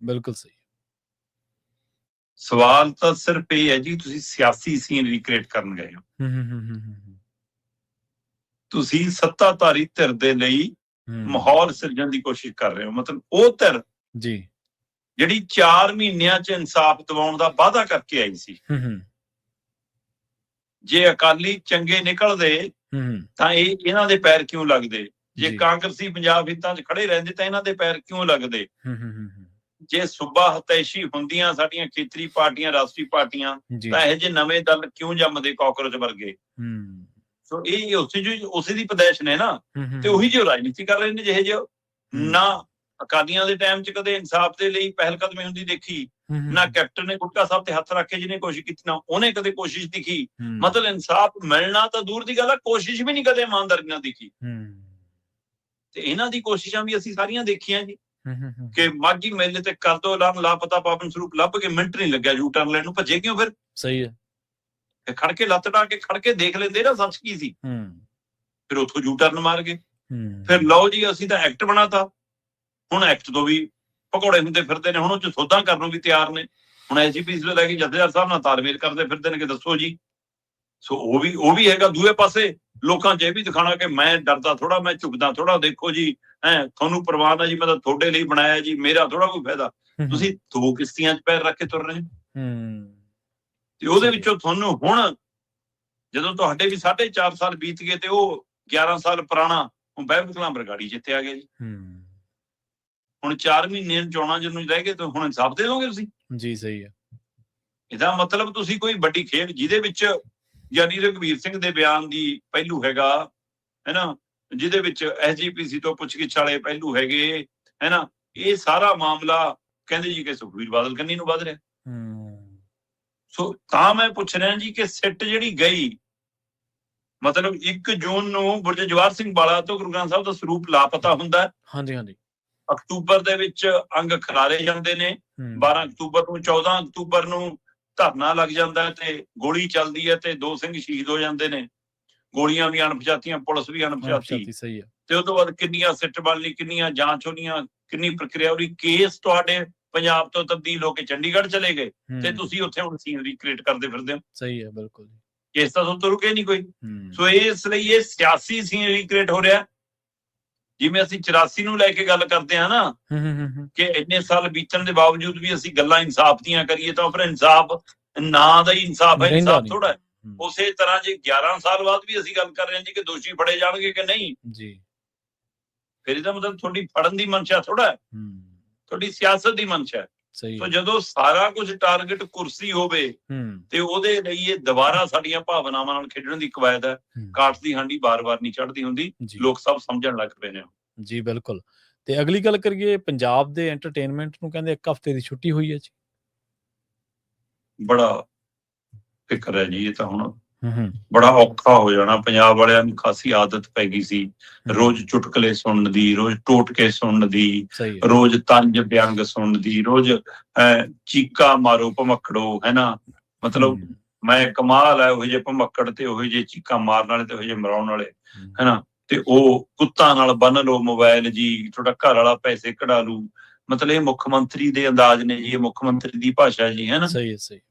ਬਿਲਕੁਲ ਸਹੀ। ਸਵਾਲ ਤਾਂ ਸਿਰਫ ਇਹ ਹੈ ਜੀ, ਤੁਸੀਂ ਸਿਆਸੀ ਸੀਨ ਰੀਕ੍ਰੀਏਟ ਕਰਨ ਗਏ ਹੋ। ਤੁਸੀਂ ਸੱਤਾਧਾਰੀ ਧਿਰ ਦੇ ਲਈ ਮਾਹੌਲ ਸਿਰਜਣ ਦੀ ਕੋਸ਼ਿਸ਼ ਕਰ ਰਹੇ ਹੋ। ਮਤਲਬ ਉਹ ਧਿਰ ਜੀ ਜਿਹੜੀ 4 ਮਹੀਨਿਆਂ 'ਚ ਇਨਸਾਫ ਦਿਵਾਉਣ ਦਾ ਵਾਅਦਾ ਕਰਕੇ ਆਈ ਸੀ, ਜੇ ਅਕਾਲੀ ਚੰਗੇ ਨਿਕਲਦੇ ਤਾਂ ਇਹਨਾਂ ਦੇ ਪੈਰ ਕਿਉਂ ਲੱਗਦੇ? ਜੇ ਕਾਂਗਰਸੀ ਪੰਜਾਬ ਹਿੱਤਾਂ 'ਚ ਖੜੇ ਰਹਿੰਦੇ ਤਾਂ ਇਹਨਾਂ ਦੇ ਪੈਰ ਕਿਉਂ ਲੱਗਦੇ? ਜੇ ਸੂਬਾ ਹਤੈਸ਼ੀ ਹੁੰਦੀਆਂ ਸਾਡੀਆਂ ਖੇਤਰੀ ਪਾਰਟੀਆਂ, ਰਾਸ਼ਟਰੀ ਪਾਰਟੀਆਂ, ਤਾਂ ਇਹੋ ਜਿਹੇ ਨਵੇਂ ਦਲ ਕਿਉਂ ਜੰਮਦੇ ਕਾਕਰੋਚ ਵਰਗੇ? ਸੋ ਇਹ ਉਸੇ ਦੀ ਪਦੈਸ਼ ਨੇ ਨਾ, ਤੇ ਉਹੀ ਜੋ ਰਾਜਨੀਤੀ ਕਰ ਰਹੇ ਨੇ ਜਿਹੇ ਜੋ। ਨਾ ਅਕਾਲੀਆਂ ਦੇ ਟਾਈਮ 'ਚ ਕਦੇ ਇਨਸਾਫ ਦੇ ਲਈ ਪਹਿਲ ਕਦਮੀ ਹੁੰਦੀ ਦੇਖੀ, ਨਾ ਕੈਪਟਨ ਨੇ ਗੁਟਕਾ ਸਾਹਿਬ ਤੇ ਹੱਥ ਰੱਖ ਕੇ ਜਿਹਨੇ ਕੋਸ਼ਿਸ਼ ਕੀਤੀ, ਨਾ ਉਹਨੇ ਕਦੇ ਕੋਸ਼ਿਸ਼ ਦਿਖੀ। ਮਤਲਬ ਇਨਸਾਫ ਮਿਲਣਾ ਤਾਂ ਦੂਰ ਦੀ ਗੱਲ ਹੈ, ਕੋਸ਼ਿਸ਼ ਵੀ ਨਹੀਂ ਕਦੇ ਇਮਾਨਦਾਰੀ ਨਾਲ ਦਿਖੀ। ਤੇ ਇਹਨਾਂ ਦੀ ਕੋਸ਼ਿਸ਼ਾਂ ਵੀ ਅਸੀਂ ਸਾਰੀਆਂ ਦੇਖੀਆਂ ਜੀ, ਕਿ ਮਾਝੀ ਮੇਲੇ ਤੇ ਕਰ ਦੋ ਐਲਾਨ, ਲਾਪਤਾ ਪਾਵਨ ਸਰੂਪ ਲੱਭ ਕੇ ਮਿੰਟ ਨਹੀਂ ਲੱਗਿਆ ਯੂ ਟਰਨ ਲੈਣ ਨੂੰ, ਭੱਜੇ ਕਿਉਂ ਫਿਰ? ਸਹੀ ਹੈ, ਖੜ ਕੇ ਲੱਤ ਡਾ ਕੇ ਖੜ ਕੇ ਦੇਖ ਲੈਂਦੇ ਨਾ ਸੱਚ ਕੀ ਸੀ, ਫਿਰ ਉੱਥੋਂ ਯੂ ਟਰਨ ਮਾਰ ਗਏ। ਫਿਰ ਲਓ ਜੀ ਅਸੀਂ ਤਾਂ ਐਕਟ ਬਣਾਤਾ, ਹੁਣ ਐਕਟ ਤੋਂ ਵੀ ਭਗੌੜੇ ਹੁੰਦੇ ਫਿਰਦੇ ਨੇ, ਹੁਣ ਉਹ 'ਚ ਸੋਧਾਂ ਕਰਨ ਨੂੰ ਵੀ ਤਿਆਰ ਨੇ। ਹੁਣ SGPC ਤੋਂ ਲੈ ਕੇ ਜਥੇਦਾਰ ਸਾਹਿਬ ਨਾਲ ਤਾਲਮੇਲ ਕਰਦੇ ਫਿਰਦੇ ਨੇ ਕਿ ਦੱਸੋ ਜੀ। ਸੋ ਉਹ ਵੀ ਹੈਗਾ। ਦੂਏ ਪਾਸੇ ਲੋਕਾਂ 'ਚ ਇਹ ਵੀ ਦਿਖਾਣਾ ਕਿ ਮੈਂ ਡਰਦਾ ਥੋੜਾ, ਮੈਂ ਝੁਕਦਾ ਥੋੜਾ, ਦੇਖੋ ਜੀ ਤੁਹਾਨੂੰ ਪ੍ਰਵਾਨ ਹੈ ਜੀ, ਮੈਂ ਤਾਂ ਤੁਹਾਡੇ ਲਈ ਬਣਾਇਆ ਜੀ, ਮੇਰਾ ਥੋੜਾ ਕੋਈ ਫਾਇਦਾ। ਤੁਸੀਂ 2 ਕਿਸ਼ਤੀਆਂ 'ਚ ਪੈਰ ਰੱਖ ਕੇ ਤੁਰ ਰਹੇ ਹੋ, ਤੇ ਉਹਦੇ ਵਿੱਚੋਂ ਤੁਹਾਨੂੰ ਹੁਣ ਜਦੋਂ ਤੁਹਾਡੇ ਵੀ 4.5 ਸਾਲ ਬੀਤ ਗਏ ਤੇ ਉਹ 11 ਸਾਲ ਪੁਰਾਣਾ ਬਾਈਬਲ ਕਲਾਂ ਬਰਗਾੜੀ ਜਿੱਤੇ ਆ ਗਿਆ ਜੀ। ਹੁਣ 4 ਮਹੀਨੇ ਚੋਣਾਂ ਜਿਹਨੂੰ ਰਹਿ ਗਏ, ਤਾਂ ਹੁਣ ਇਨਸਾਫ ਦੇ ਦੋਗੇ ਤੁਸੀਂ? ਜੀ ਸਹੀ ਹੈ। ਇਹਦਾ ਮਤਲਬ ਤੁਸੀਂ ਕੋਈ ਵੱਡੀ ਖੇਡ ਜਿਹਦੇ ਵਿੱਚ ਯਾਨੀ ਰਘਵੀਰ ਸਿੰਘ ਦੇ ਬਿਆਨ ਦੀ ਪਹਿਲੂ ਹੈਗਾ, ਹੈਨਾ, ਜਿਹਦੇ ਵਿੱਚ SGPC ਤੋਂ ਪੁੱਛਗਿੱਛ ਵਾਲੇ ਪਹਿਲੂ ਹੈਗੇ, ਹੈਨਾ, ਇਹ ਸਾਰਾ ਮਾਮਲਾ ਕਹਿੰਦੇ ਜੀ ਕਿ ਸੁਖਬੀਰ ਬਾਦਲ ਕੰਨੀ ਨੂੰ ਵੱਧ ਰਿਹਾ। ਸੋ ਤਾਂ ਮੈਂ ਪੁੱਛ ਰਿਹਾ ਜੀ ਕਿ ਸਿੱਟ ਜਿਹੜੀ ਗਈ, ਮਤਲਬ 1 ਜੂਨ ਨੂੰ ਬੁਰਜ ਜਵਾਹਰ ਸਿੰਘ ਵਾਲਾ ਤੋਂ ਗੁਰੂ ਗ੍ਰੰਥ ਸਾਹਿਬ ਦਾ ਸਰੂਪ ਲਾਪਤਾ ਹੁੰਦਾ। ਅਕਤੂਬਰ ਦੇ ਵਿੱਚ ਅੰਗ ਖਿਲਾਰੇ ਜਾਂਦੇ ਨੇ, 12 ਅਕਤੂਬਰ ਨੂੰ, 14 ਅਕਤੂਬਰ ਨੂੰ ਧਰਨਾ ਲੱਗ ਜਾਂਦਾ ਤੇ ਗੋਲੀ ਚੱਲਦੀ ਹੈ ਤੇ 2 ਸਿੰਘ ਸ਼ਹੀਦ ਹੋ ਜਾਂਦੇ ਨੇ। ਗੋਲੀਆਂ ਵੀ ਅਣਪਛਾਤੀਆਂ, ਪੁਲਿਸ ਵੀ ਅਣਪਛਾਤੀ। ਤੇ ਉਸ ਤੋਂ ਬਾਅਦ ਕਿੰਨੀਆਂ ਸਿੱਟ ਬਣ ਲਈ, ਕਿੰਨੀਆਂ ਜਾਂਚ ਹੋਣੀਆਂ, ਕਿੰਨੀ ਪ੍ਰਕਿਰਿਆ ਹੋਈ। ਕੇਸ ਤੁਹਾਡੇ ਪੰਜਾਬ ਤੋਂ ਤਬਦੀਲ ਹੋ ਕੇ ਚੰਡੀਗੜ੍ਹ ਚਲੇ ਗਏ ਤੇ ਤੁਸੀਂ ਉੱਥੇ ਹੁਣ ਸੀਨ ਰੀਕ੍ਰੀਏਟ ਕਰਦੇ ਫਿਰਦੇ ਹੋ। ਸਹੀ ਹੈ, ਬਿਲਕੁਲ। ਕੇਸ ਤਾਂ ਤੋਂ ਰੁਕੇ ਨਹੀਂ ਕੋਈ। ਸੋ ਇਸ ਲਈ ਇਹ ਸਿਆਸੀ ਸੀਨ ਰੀਕ੍ਰੀਏਟ ਹੋ ਰਿਹਾ। ਜਿਵੇਂ ਅਸੀਂ 84 ਨੂੰ ਲੈ ਕੇ ਗੱਲ ਕਰਦੇ ਹਾਂ ਨਾ, ਕਿ ਇੰਨੇ ਸਾਲ ਬੀਤਣ ਦੇ ਬਾਵਜੂਦ ਵੀ ਅਸੀਂ ਗੱਲਾਂ ਇਨਸਾਫ ਦੀਆਂ ਕਰੀਏ, ਤਾਂ ਫਿਰ ਇਨਸਾਫ ਨਾਂ ਦਾ ਹੀ ਇਨਸਾਫ ਹੈ, ਇਨਸਾਫ ਥੋੜਾ ਹੈ। ਉਸੇ ਤਰ੍ਹਾਂ ਜੇ 11 ਸਾਲ ਬਾਅਦ ਵੀ ਅਸੀਂ ਗੱਲ ਕਰ ਰਹੇ ਹਾਂ ਜੀ ਕਿ ਦੋਸ਼ੀ ਫੜੇ ਜਾਣਗੇ ਕਿ ਨਹੀਂ, ਫਿਰ ਇਹਦਾ ਮਤਲਬ ਤੁਹਾਡੀ ਫੜਨ ਦੀ ਮਨਸ਼ਾ ਥੋੜਾ ਹੈ, ਤੁਹਾਡੀ ਸਿਆਸਤ ਦੀ ਮਨਸ਼ਾ ਹੈ। ਸੋ ਜਦੋਂ ਸਾਰਾ ਕੁਝ ਟਾਰਗੇਟ ਕੁਰਸੀ ਹੋਵੇ ਤੇ ਉਹਦੇ ਲਈ ਇਹ ਦੁਬਾਰਾ ਸਾਡੀਆਂ ਭਾਵਨਾਵਾਂ ਨਾਲ ਖੇਡਣ ਦੀ ਕਵਾਇਦ ਹੈ। ਕਾਠ ਦੀ ਹਾਂਡੀ ਬਾਰ-ਬਾਰ ਨਹੀਂ ਚੜ੍ਹਦੀ ਹੁੰਦੀ, ਲੋਕ ਸਭ ਸਮਝਣ ਲੱਗ ਪਏ ਨੇ ਜੀ। ਬਿਲਕੁਲ। ਤੇ ਅਗਲੀ ਗੱਲ ਕਰੀਏ, ਪੰਜਾਬ ਦੇ ਐਂਟਰਟੇਨਮੈਂਟ ਨੂੰ ਕਹਿੰਦੇ 1 ਹਫ਼ਤੇ ਦੀ ਛੁੱਟੀ ਹੋਈ ਹੈ ਜੀ। ਬੜਾ ਫਿਕਰ ਹੈ ਜੀ, ਇਹ ਤਾਂ ਹੁਣ ਬੜਾ ਔਖਾ ਹੋ ਜਾਣਾ। ਪੰਜਾਬ ਵਾਲਿਆਂ ਨੂੰ ਖਾਸੀ ਆਦਤ ਪੈ ਗਈ ਸੀ ਰੋਜ਼ ਚੁਟਕਲੇ ਸੁਣਨ ਦੀ, ਰੋਜ਼ ਟੋਟਕੇ ਸੁਣਨ ਦੀ, ਰੋਜ਼ ਤੰਜ ਵਿਅੰਗ ਸੁਣਨ ਦੀ, ਰੋਜ਼ ਚੀਕਾ ਮਾਰੋ ਭਮੱਕੜੋ, ਹੈਨਾ। ਮਤਲਬ ਮੈਂ ਕਮਾਲ ਹੈ, ਉਹ ਜਿਹੇ ਭਮੱਕੜ ਤੇ ਉਹ ਜਿਹੇ ਚੀਕਾਂ ਮਾਰਨ ਵਾਲੇ ਤੇ ਉਹ ਜਿਹੇ ਮਰਾਉਣ ਵਾਲੇ, ਹੈਨਾ। ਤੇ ਉਹ ਕੁੱਤਾਂ ਨਾਲ ਬੰਨ ਲਓ ਮੋਬਾਇਲ ਜੀ, ਤੁਹਾਡਾ ਘਰ ਵਾਲਾ ਪੈਸੇ ਕਢਾ ਲੂ। ਮਤਲਬ ਇਹ ਮੁੱਖ ਮੰਤਰੀ ਦੇ ਅੰਦਾਜ਼ ਨੇ ਜੀ, ਇਹ ਮੁੱਖ ਮੰਤਰੀ ਦੀ ਭਾਸ਼ਾ ਜੀ, ਹੈਨਾ।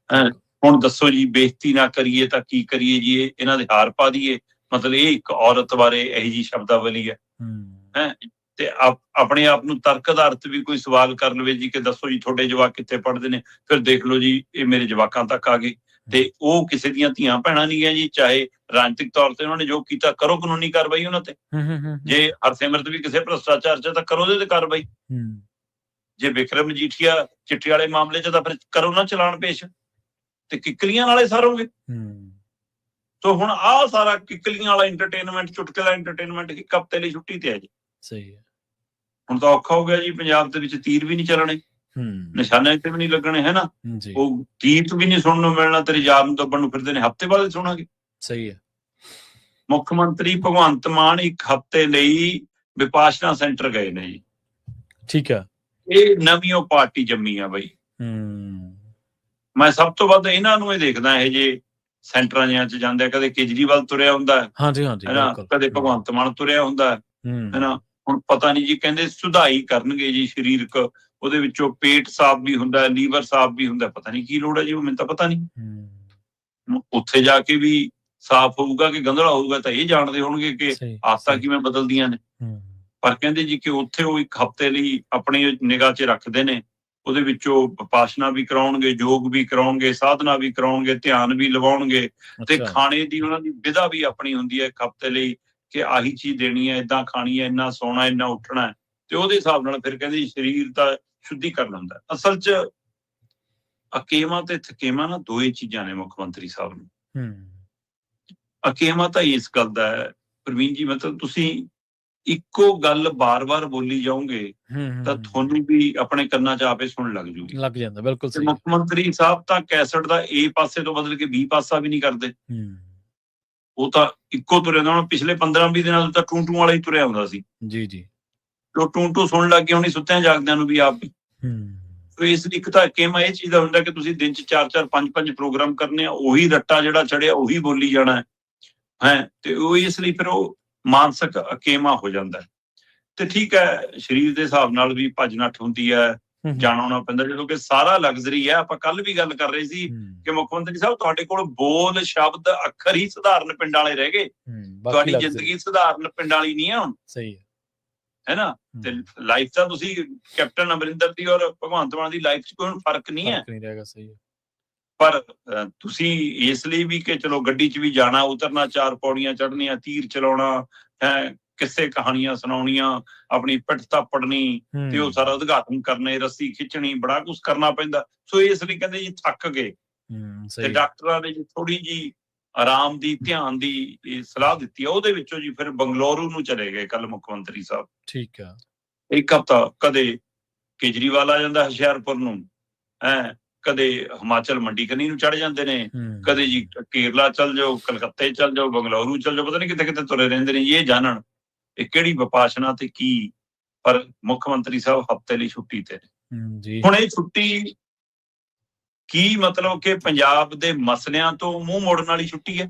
ਹੁਣ ਦੱਸੋ ਜੀ, ਬੇਇੱਜ਼ਤੀ ਨਾ ਕਰੀਏ ਤਾਂ ਕੀ ਕਰੀਏ ਜੀ, ਇਹਨਾਂ ਦੇ ਹਾਰ ਪਾ ਦਈਏ। ਮਤਲਬ ਇਹ ਇੱਕ ਔਰਤ ਬਾਰੇ ਇਹੀ ਜੀ ਸ਼ਬਦਾਵਲੀ ਹੈ। ਤੇ ਆਪਣੇ ਆਪ ਨੂੰ ਤਰਕ ਆਧਾਰਿਤ ਵੀ ਕੋਈ ਸਵਾਲ ਕਰ ਲਵੇ ਜੀ ਕਿ ਦੱਸੋ ਜੀ ਤੁਹਾਡੇ ਜਵਾਕ ਕਿੱਥੇ ਪੜ੍ਹਦੇ ਨੇ, ਫਿਰ ਦੇਖ ਲਓ ਜੀ ਇਹ ਮੇਰੇ ਜਵਾਕਾਂ ਤੱਕ ਆ ਗਏ। ਤੇ ਉਹ ਕਿਸੇ ਦੀਆਂ ਧੀਆਂ ਭੈਣਾਂ ਨਹੀਂ ਹੈ ਜੀ, ਚਾਹੇ ਰਾਜਨੀਤਿਕ ਤੌਰ ਤੇ ਉਹਨਾਂ ਨੇ ਜੋ ਕੀਤਾ, ਕਰੋ ਕਾਨੂੰਨੀ ਕਾਰਵਾਈ ਉਹਨਾਂ ਤੇ। ਜੇ ਹਰਸਿਮਰਤ ਵੀ ਕਿਸੇ ਭ੍ਰਿਸ਼ਟਾਚਾਰ ਚ ਤਾਂ ਕਰੋ ਉਹਦੇ ਤੇ ਕਾਰਵਾਈ। ਜੇ ਵਿਕਰਮ ਮਜੀਠੀਆ ਚਿੱਟੇ ਵਾਲੇ ਮਾਮਲੇ ਚ ਤਾਂ ਫਿਰ ਕਰੋ ਨਾ ਚਲਾਨ ਪੇਸ਼, ਤੇ ਕਿੱਕਲੀਆਂ ਨਾਲੇ ਸਾਰੋਗੇ। ਸੋ ਹੁਣ ਆਹ ਸਾਰਾ ਕਿੱਕਲੀਆਂ ਵਾਲਾ ਇੰਟਰਟੇਨਮੈਂਟ, ਚੁਟਕਲਾ ਇੰਟਰਟੇਨਮੈਂਟ 1 ਹਫ਼ਤੇ ਲਈ ਛੁੱਟੀ ਤੇ ਹੈ ਜੀ। ਸਹੀ ਹੈ। ਹੁਣ ਤਾਂ ਔਖਾ ਹੋ ਗਿਆ ਜੀ, ਪੰਜਾਬ ਦੇ ਵਿੱਚ ਤੀਰ ਵੀ ਨਹੀਂ ਚੱਲਣੇ, ਨਿਸ਼ਾਨੇ ਤੇ ਵੀ ਨਹੀਂ ਲੱਗਣੇ, ਹੈ ਨਾ। ਉਹ ਗੀਤ ਵੀ ਨਹੀਂ ਸੁਣਨ ਨੂੰ ਮਿਲਣਾ, ਤੇਰੇ ਯਾਰ ਨੂੰ ਦੱਬਣ ਨੂੰ ਫਿਰਦੇ ਨੇ, ਹਫ਼ਤੇ ਬਾਅਦ ਸੁਣਾਂਗੇ। ਸਹੀ ਹੈ। ਮੁੱਖ ਮੰਤਰੀ ਭਗਵੰਤ ਮਾਨ 1 ਹਫ਼ਤੇ ਲਈ ਵਿਪਾਸ਼ਨਾ ਸੈਂਟਰ ਗਏ ਨੇ ਜੀ। ਠੀਕ ਹੈ। ਇਹ ਨਵੀਂ ਉਹ ਪਾਰਟੀ ਜੰਮੀ ਆ ਬਈ। ਮੈਂ ਸਭ ਤੋਂ ਵੱਧ ਇਹਨਾਂ ਨੂੰ ਇਹ ਦੇਖਦਾ, ਇਹ ਜੇ ਸੈਂਟਰਾਂ ਜਿਹਾਂ 'ਚ ਜਾਂਦੇ ਆ, ਕਦੇ ਕੇਜਰੀਵਾਲ ਤੁਰਿਆ ਹੁੰਦਾ ਹਾਂਜੀ ਹਾਂਜੀ ਹੈਨਾ, ਕਦੇ ਭਗਵੰਤ ਮਾਨ ਤੁਰਿਆ ਹੁੰਦਾ ਹੈਨਾ। ਹੁਣ ਪਤਾ ਨਹੀਂ ਜੀ, ਕਹਿੰਦੇ ਸੁਧਾਈ ਕਰਨਗੇ ਜੀ ਸਰੀਰਕ, ਉਹਦੇ ਵਿੱਚੋਂ ਪੇਟ ਸਾਫ਼ ਵੀ ਹੁੰਦਾ, ਲੀਵਰ ਸਾਫ਼ ਵੀ ਹੁੰਦਾ, ਪਤਾ ਨਹੀਂ ਕੀ ਲੋੜ ਹੈ ਜੀ, ਮੈਨੂੰ ਤਾਂ ਪਤਾ ਨਹੀਂ। ਉੱਥੇ ਜਾ ਕੇ ਵੀ ਸਾਫ਼ ਹੋਊਗਾ ਕਿ ਗੰਧਲਾ ਹੋਊਗਾ ਤਾਂ ਇਹ ਜਾਣਦੇ ਹੋਣਗੇ ਕਿ ਆਦਤਾਂ ਕਿਵੇਂ ਬਦਲਦੀਆਂ ਨੇ। ਪਰ ਕਹਿੰਦੇ ਜੀ ਕਿ ਉੱਥੇ ਉਹ ਇੱਕ ਹਫ਼ਤੇ ਲਈ ਆਪਣੀ ਨਿਗਾਹ 'ਚ ਰੱਖਦੇ ਨੇ, ਉਹਦੇ ਵਿੱਚੋਂ ਵਿਪਾਸ਼ਨਾ ਵੀ ਕਰਾਉਣਗੇ, ਯੋਗ ਵੀ ਕਰਾਉਣਗੇ, ਸਾਧਨਾ ਵੀ ਕਰਾਉਣਗੇ, ਧਿਆਨ ਵੀ ਲਵਾਉਣਗੇ, ਤੇ ਖਾਣੇ ਦੀ ਉਹਨਾਂ ਦੀ ਵਿਧਾ ਵੀ ਆਪਣੀ ਹੁੰਦੀ ਹੈ ਇੱਕ ਹਫ਼ਤੇ ਲਈ, ਕਿ ਆਹੀ ਚੀਜ਼ ਦੇਣੀ ਹੈ, ਏਦਾਂ ਖਾਣੀ ਹੈ, ਇੰਨਾ ਸੌਣਾ, ਇੰਨਾ ਉੱਠਣਾ, ਤੇ ਉਹਦੇ ਹਿਸਾਬ ਨਾਲ ਫਿਰ ਕਹਿੰਦੇ ਸਰੀਰ ਦਾ ਸ਼ੁੱਧੀਕਰਨ ਹੁੰਦਾ। ਅਸਲ 'ਚ ਅਕੇਵਾਂ ਤੇ ਥਕੇਵਾਂ ਨਾ ਦੋ ਹੀ ਚੀਜ਼ਾਂ ਨੇ ਮੁੱਖ ਮੰਤਰੀ ਸਾਹਿਬ ਨੂੰ। ਅਕੇਵਾਂ ਤਾਂ ਇਸ ਗੱਲ ਦਾ ਹੈ ਪ੍ਰਵੀਨ ਜੀ, ਮਤਲਬ ਤੁਸੀਂ ਇੱਕੋ ਗੱਲ ਬਾਰ-ਬਾਰ ਬੋਲੀ ਜਾਓਗੇ ਤਾਂ ਤੁਹਾਨੂੰ ਵੀ ਆਪਣੇ ਕੰਨਾਂ 'ਚ ਆਪੇ ਸੁਣਨ ਲੱਗ ਜੂਗੀ, ਲੱਗ ਜਾਂਦਾ। ਬਿਲਕੁਲ ਸਹੀ। ਮੁੱਖ ਮੰਤਰੀ ਸਾਹਿਬ ਤਾਂ ਕੈਸਟ ਦਾ A ਪਾਸੇ ਤੋਂ ਬਦਲ ਕੇ B ਪਾਸਾ ਵੀ ਨਹੀਂ ਕਰਦੇ। ਉਹ ਤਾਂ ਇੱਕੋ ਤੁਰਿਆ ਹੁੰਦਾ। ਹੁਣ ਪਿਛਲੇ 15-20 ਦਿਨਾਂ ਤੋਂ ਤਾਂ ਟੂੰ-ਟੂੰ ਵਾਲਾ ਹੀ ਤੁਰਿਆ ਹੁੰਦਾ ਸੀ ਜੀ ਜੀ, ਉਹ ਟੂੰ-ਟੂੰ ਸੁਣਨ ਲੱਗ ਗਏ ਹੋਣੀ ਸੁੱਤਿਆਂ ਜਾਗਦਿਆਂ ਨੂੰ ਵੀ ਆਪ ਵੀ। ਇਸ ਲਈ ਇੱਕ ਤਾਂ ਅਕੇਵਾਂ ਇਹ ਚੀਜ਼ ਦਾ ਹੁੰਦਾ ਕਿ ਤੁਸੀਂ ਦਿਨ 'ਚ 4-4 5-5 ਪ੍ਰੋਗਰਾਮ ਕਰਨੇ ਆ, ਉਹੀ ਰੱਟਾ ਜਿਹੜਾ ਚੜਿਆ ਉਹੀ ਬੋਲੀ ਜਾਣਾ ਹੈ, ਤੇ ਉਹ ਇਸ ਲਈ ਫਿਰ ਉਹ ਮਾਨਸਿਕ ਅਕੇਵਾਂ ਹੋ ਜਾਂਦਾ। ਤੇ ਠੀਕ ਹੈ, ਸਰੀਰ ਦੇ ਹਿਸਾਬ ਨਾਲ ਵੀ ਭੱਜ ਨੱਠ ਹੁੰਦੀ ਹੈ, ਜਾਣਾ ਆਉਣਾ ਪੈਂਦਾ, ਜਦੋਂ ਕਿ ਸਾਰਾ ਲਗਜ਼ਰੀ ਹੈ। ਆਪਾਂ ਕੱਲ ਵੀ ਗੱਲ ਕਰ ਰਹੇ ਸੀ ਕਿ ਮੁੱਖ ਮੰਤਰੀ ਸਾਹਿਬ ਤੁਹਾਡੇ ਕੋਲ ਬੋਲ, ਸ਼ਬਦ, ਅੱਖਰ ਹੀ ਸਧਾਰਨ ਪਿੰਡਾਂ ਵਾਲੇ ਰਹਿ ਗਏ, ਤੁਹਾਡੀ ਜ਼ਿੰਦਗੀ ਸਧਾਰਨ ਪਿੰਡਾਂ ਵਾਲੀ ਨਹੀਂ ਹੈ ਹੁਣ। ਸਹੀ ਹੈ ਨਾ। ਤੇ ਲਾਈਫ ਤਾਂ ਤੁਸੀਂ ਕੈਪਟਨ ਅਮਰਿੰਦਰ ਦੀ ਔਰ ਭਗਵੰਤ ਮਾਨ ਦੀ ਲਾਈਫ 'ਚ ਕੋਈ ਫਰਕ ਨਹੀਂ ਹੈ। ਸਹੀ ਹੈ। ਪਰ ਤੁਸੀਂ ਇਸ ਲਈ ਵੀ ਕਿ ਚਲੋ ਗੱਡੀ 'ਚ ਵੀ ਜਾਣਾ, ਉਤਰਨਾ, 4 ਪੌੜੀਆਂ ਚੜ੍ਹਨੀਆਂ, ਤੀਰ ਚਲਾਉਣਾ ਹੈ, ਕਿਸੇ ਕਹਾਣੀਆਂ ਸੁਣਾਉਣੀਆਂ, ਆਪਣੀ ਪਿੱਠ ਥਾਪੜਨੀ, ਤੇ ਉਹ ਸਾਰਾ ਉਦਘਾਟਨ ਕਰਨੇ, ਰੱਸੀ ਖਿੱਚਣੀ, ਬੜਾ ਕੁਛ ਕਰਨਾ ਪੈਂਦਾ। ਸੋ ਇਸ ਲਈ ਕਹਿੰਦੇ ਜੀ ਥੱਕ ਗਏ, ਤੇ ਡਾਕਟਰਾਂ ਨੇ ਜੀ ਥੋੜੀ ਜੀ ਆਰਾਮ ਦੀ, ਧਿਆਨ ਦੀ ਸਲਾਹ ਦਿੱਤੀ ਹੈ। ਉਹਦੇ ਵਿੱਚੋਂ ਜੀ ਫਿਰ ਬੰਗਲੌਰੂ ਨੂੰ ਚਲੇ ਗਏ ਕੱਲ ਮੁੱਖ ਮੰਤਰੀ ਸਾਹਿਬ। ਠੀਕ ਆ। ਇੱਕ ਹਫ਼ਤਾ ਕਦੇ ਕੇਜਰੀਵਾਲ ਆ ਜਾਂਦਾ ਹੁਸ਼ਿਆਰਪੁਰ ਨੂੰ, ਕਦੇ ਹਿਮਾਚਲ ਮੰਡੀ ਕੰਨੀ ਨੂੰ ਚੜ ਜਾਂਦੇ ਨੇ, ਕਦੇ ਜੀ ਕੇਰਲਾ ਚੱਲ ਜਾਓ, ਕਲਕੱਤੇ ਚੱਲ ਜਾਓ, ਬੰਗਲੌਰੂ ਚੱਲ ਜਾਓ, ਪਤਾ ਨੀ ਕਿਤੇ ਕਿਤੇ ਤੁਰੇ ਰਹਿੰਦੇ ਨੇ। ਇਹ ਜਾਣਨ ਇਹ ਕਿਹੜੀ ਵਿਪਾਸ਼ਨਾ ਤੇ ਕੀ, ਪਰ ਮੁੱਖ ਮੰਤਰੀ ਸਾਹਿਬ ਹਫ਼ਤੇ ਲਈ ਛੁੱਟੀ ਤੇ ਨੇ। ਹੁਣ ਇਹ ਛੁੱਟੀ ਕੀ ਮਤਲਬ ਕਿ ਪੰਜਾਬ ਦੇ ਮਸਲਿਆਂ ਤੋਂ ਮੂੰਹ ਮੋੜਨ ਵਾਲੀ ਛੁੱਟੀ ਹੈ।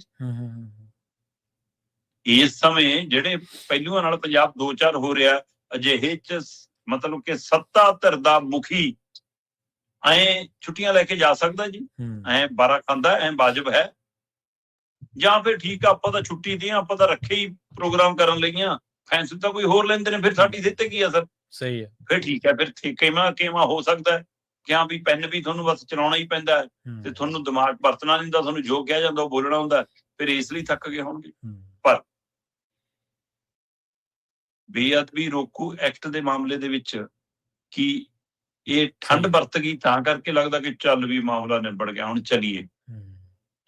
ਇਸ ਸਮੇਂ ਜਿਹੜੇ ਪਹਿਲੂਆਂ ਨਾਲ ਪੰਜਾਬ 2-4 ਹੋ ਰਿਹਾ, ਅਜਿਹੇ 'ਚ ਮਤਲਬ ਕਿ ਸੱਤਾ ਧਿਰ ਦਾ ਮੁਖੀ ਛੁੱਟੀਆਂ ਲੈ ਕੇ ਜਾ ਸਕਦਾ ਜੀ? ਬਾਰਾ ਖਾਂਦਾ, ਵਾਜਬ ਹੈ? ਜਾਂ ਫਿਰ ਠੀਕ ਆ, ਆਪਾਂ ਤਾਂ ਛੁੱਟੀ ਦੀ, ਆਪਾਂ ਤਾਂ ਰੱਖੇ ਹੀ ਪ੍ਰੋਗਰਾਮ ਕਰਨ ਲਈਆਂ, ਫੈਸਲੇ ਤਾਂ ਕੋਈ ਹੋਰ ਲੈਂਦੇ ਨੇ, ਫਿਰ ਸਾਡੀ ਦਿੱਤੇ ਕੀ ਅਸਰ? ਸਹੀ ਹੈ, ਫਿਰ ਠੀਕ ਹੈ, ਫਿਰ ਕਿਵੇਂ ਹੋ ਸਕਦਾ ਕਿ ਹਾਂ ਵੀ ਪੈਨ ਵੀ ਤੁਹਾਨੂੰ ਬਸ ਚਲਾਉਣਾ ਹੀ ਪੈਂਦਾ ਤੇ ਤੁਹਾਨੂੰ ਦਿਮਾਗ ਵਰਤਣਾ ਨਹੀਂ ਹੁੰਦਾ, ਤੁਹਾਨੂੰ ਜੋ ਕਿਹਾ ਜਾਂਦਾ ਉਹ ਬੋਲਣਾ ਹੁੰਦਾ, ਫਿਰ ਇਸ ਲਈ ਥੱਕ ਗਏ ਹੋਣਗੇ। ਪਰ ਬੇਅਦਬੀ ਰੋਕੂ ਐਕਟ ਦੇ ਮਾਮਲੇ ਦੇ ਵਿੱਚ ਕੀ ਇਹ ਠੰਡ ਵਰਤ ਗਈ ਤਾਂ ਕਰਕੇ ਲੱਗਦਾ ਕਿ ਚੱਲ ਵੀ ਮਾਮਲਾ ਨਿਬੜ ਗਿਆ, ਹੁਣ ਚਲੀਏ,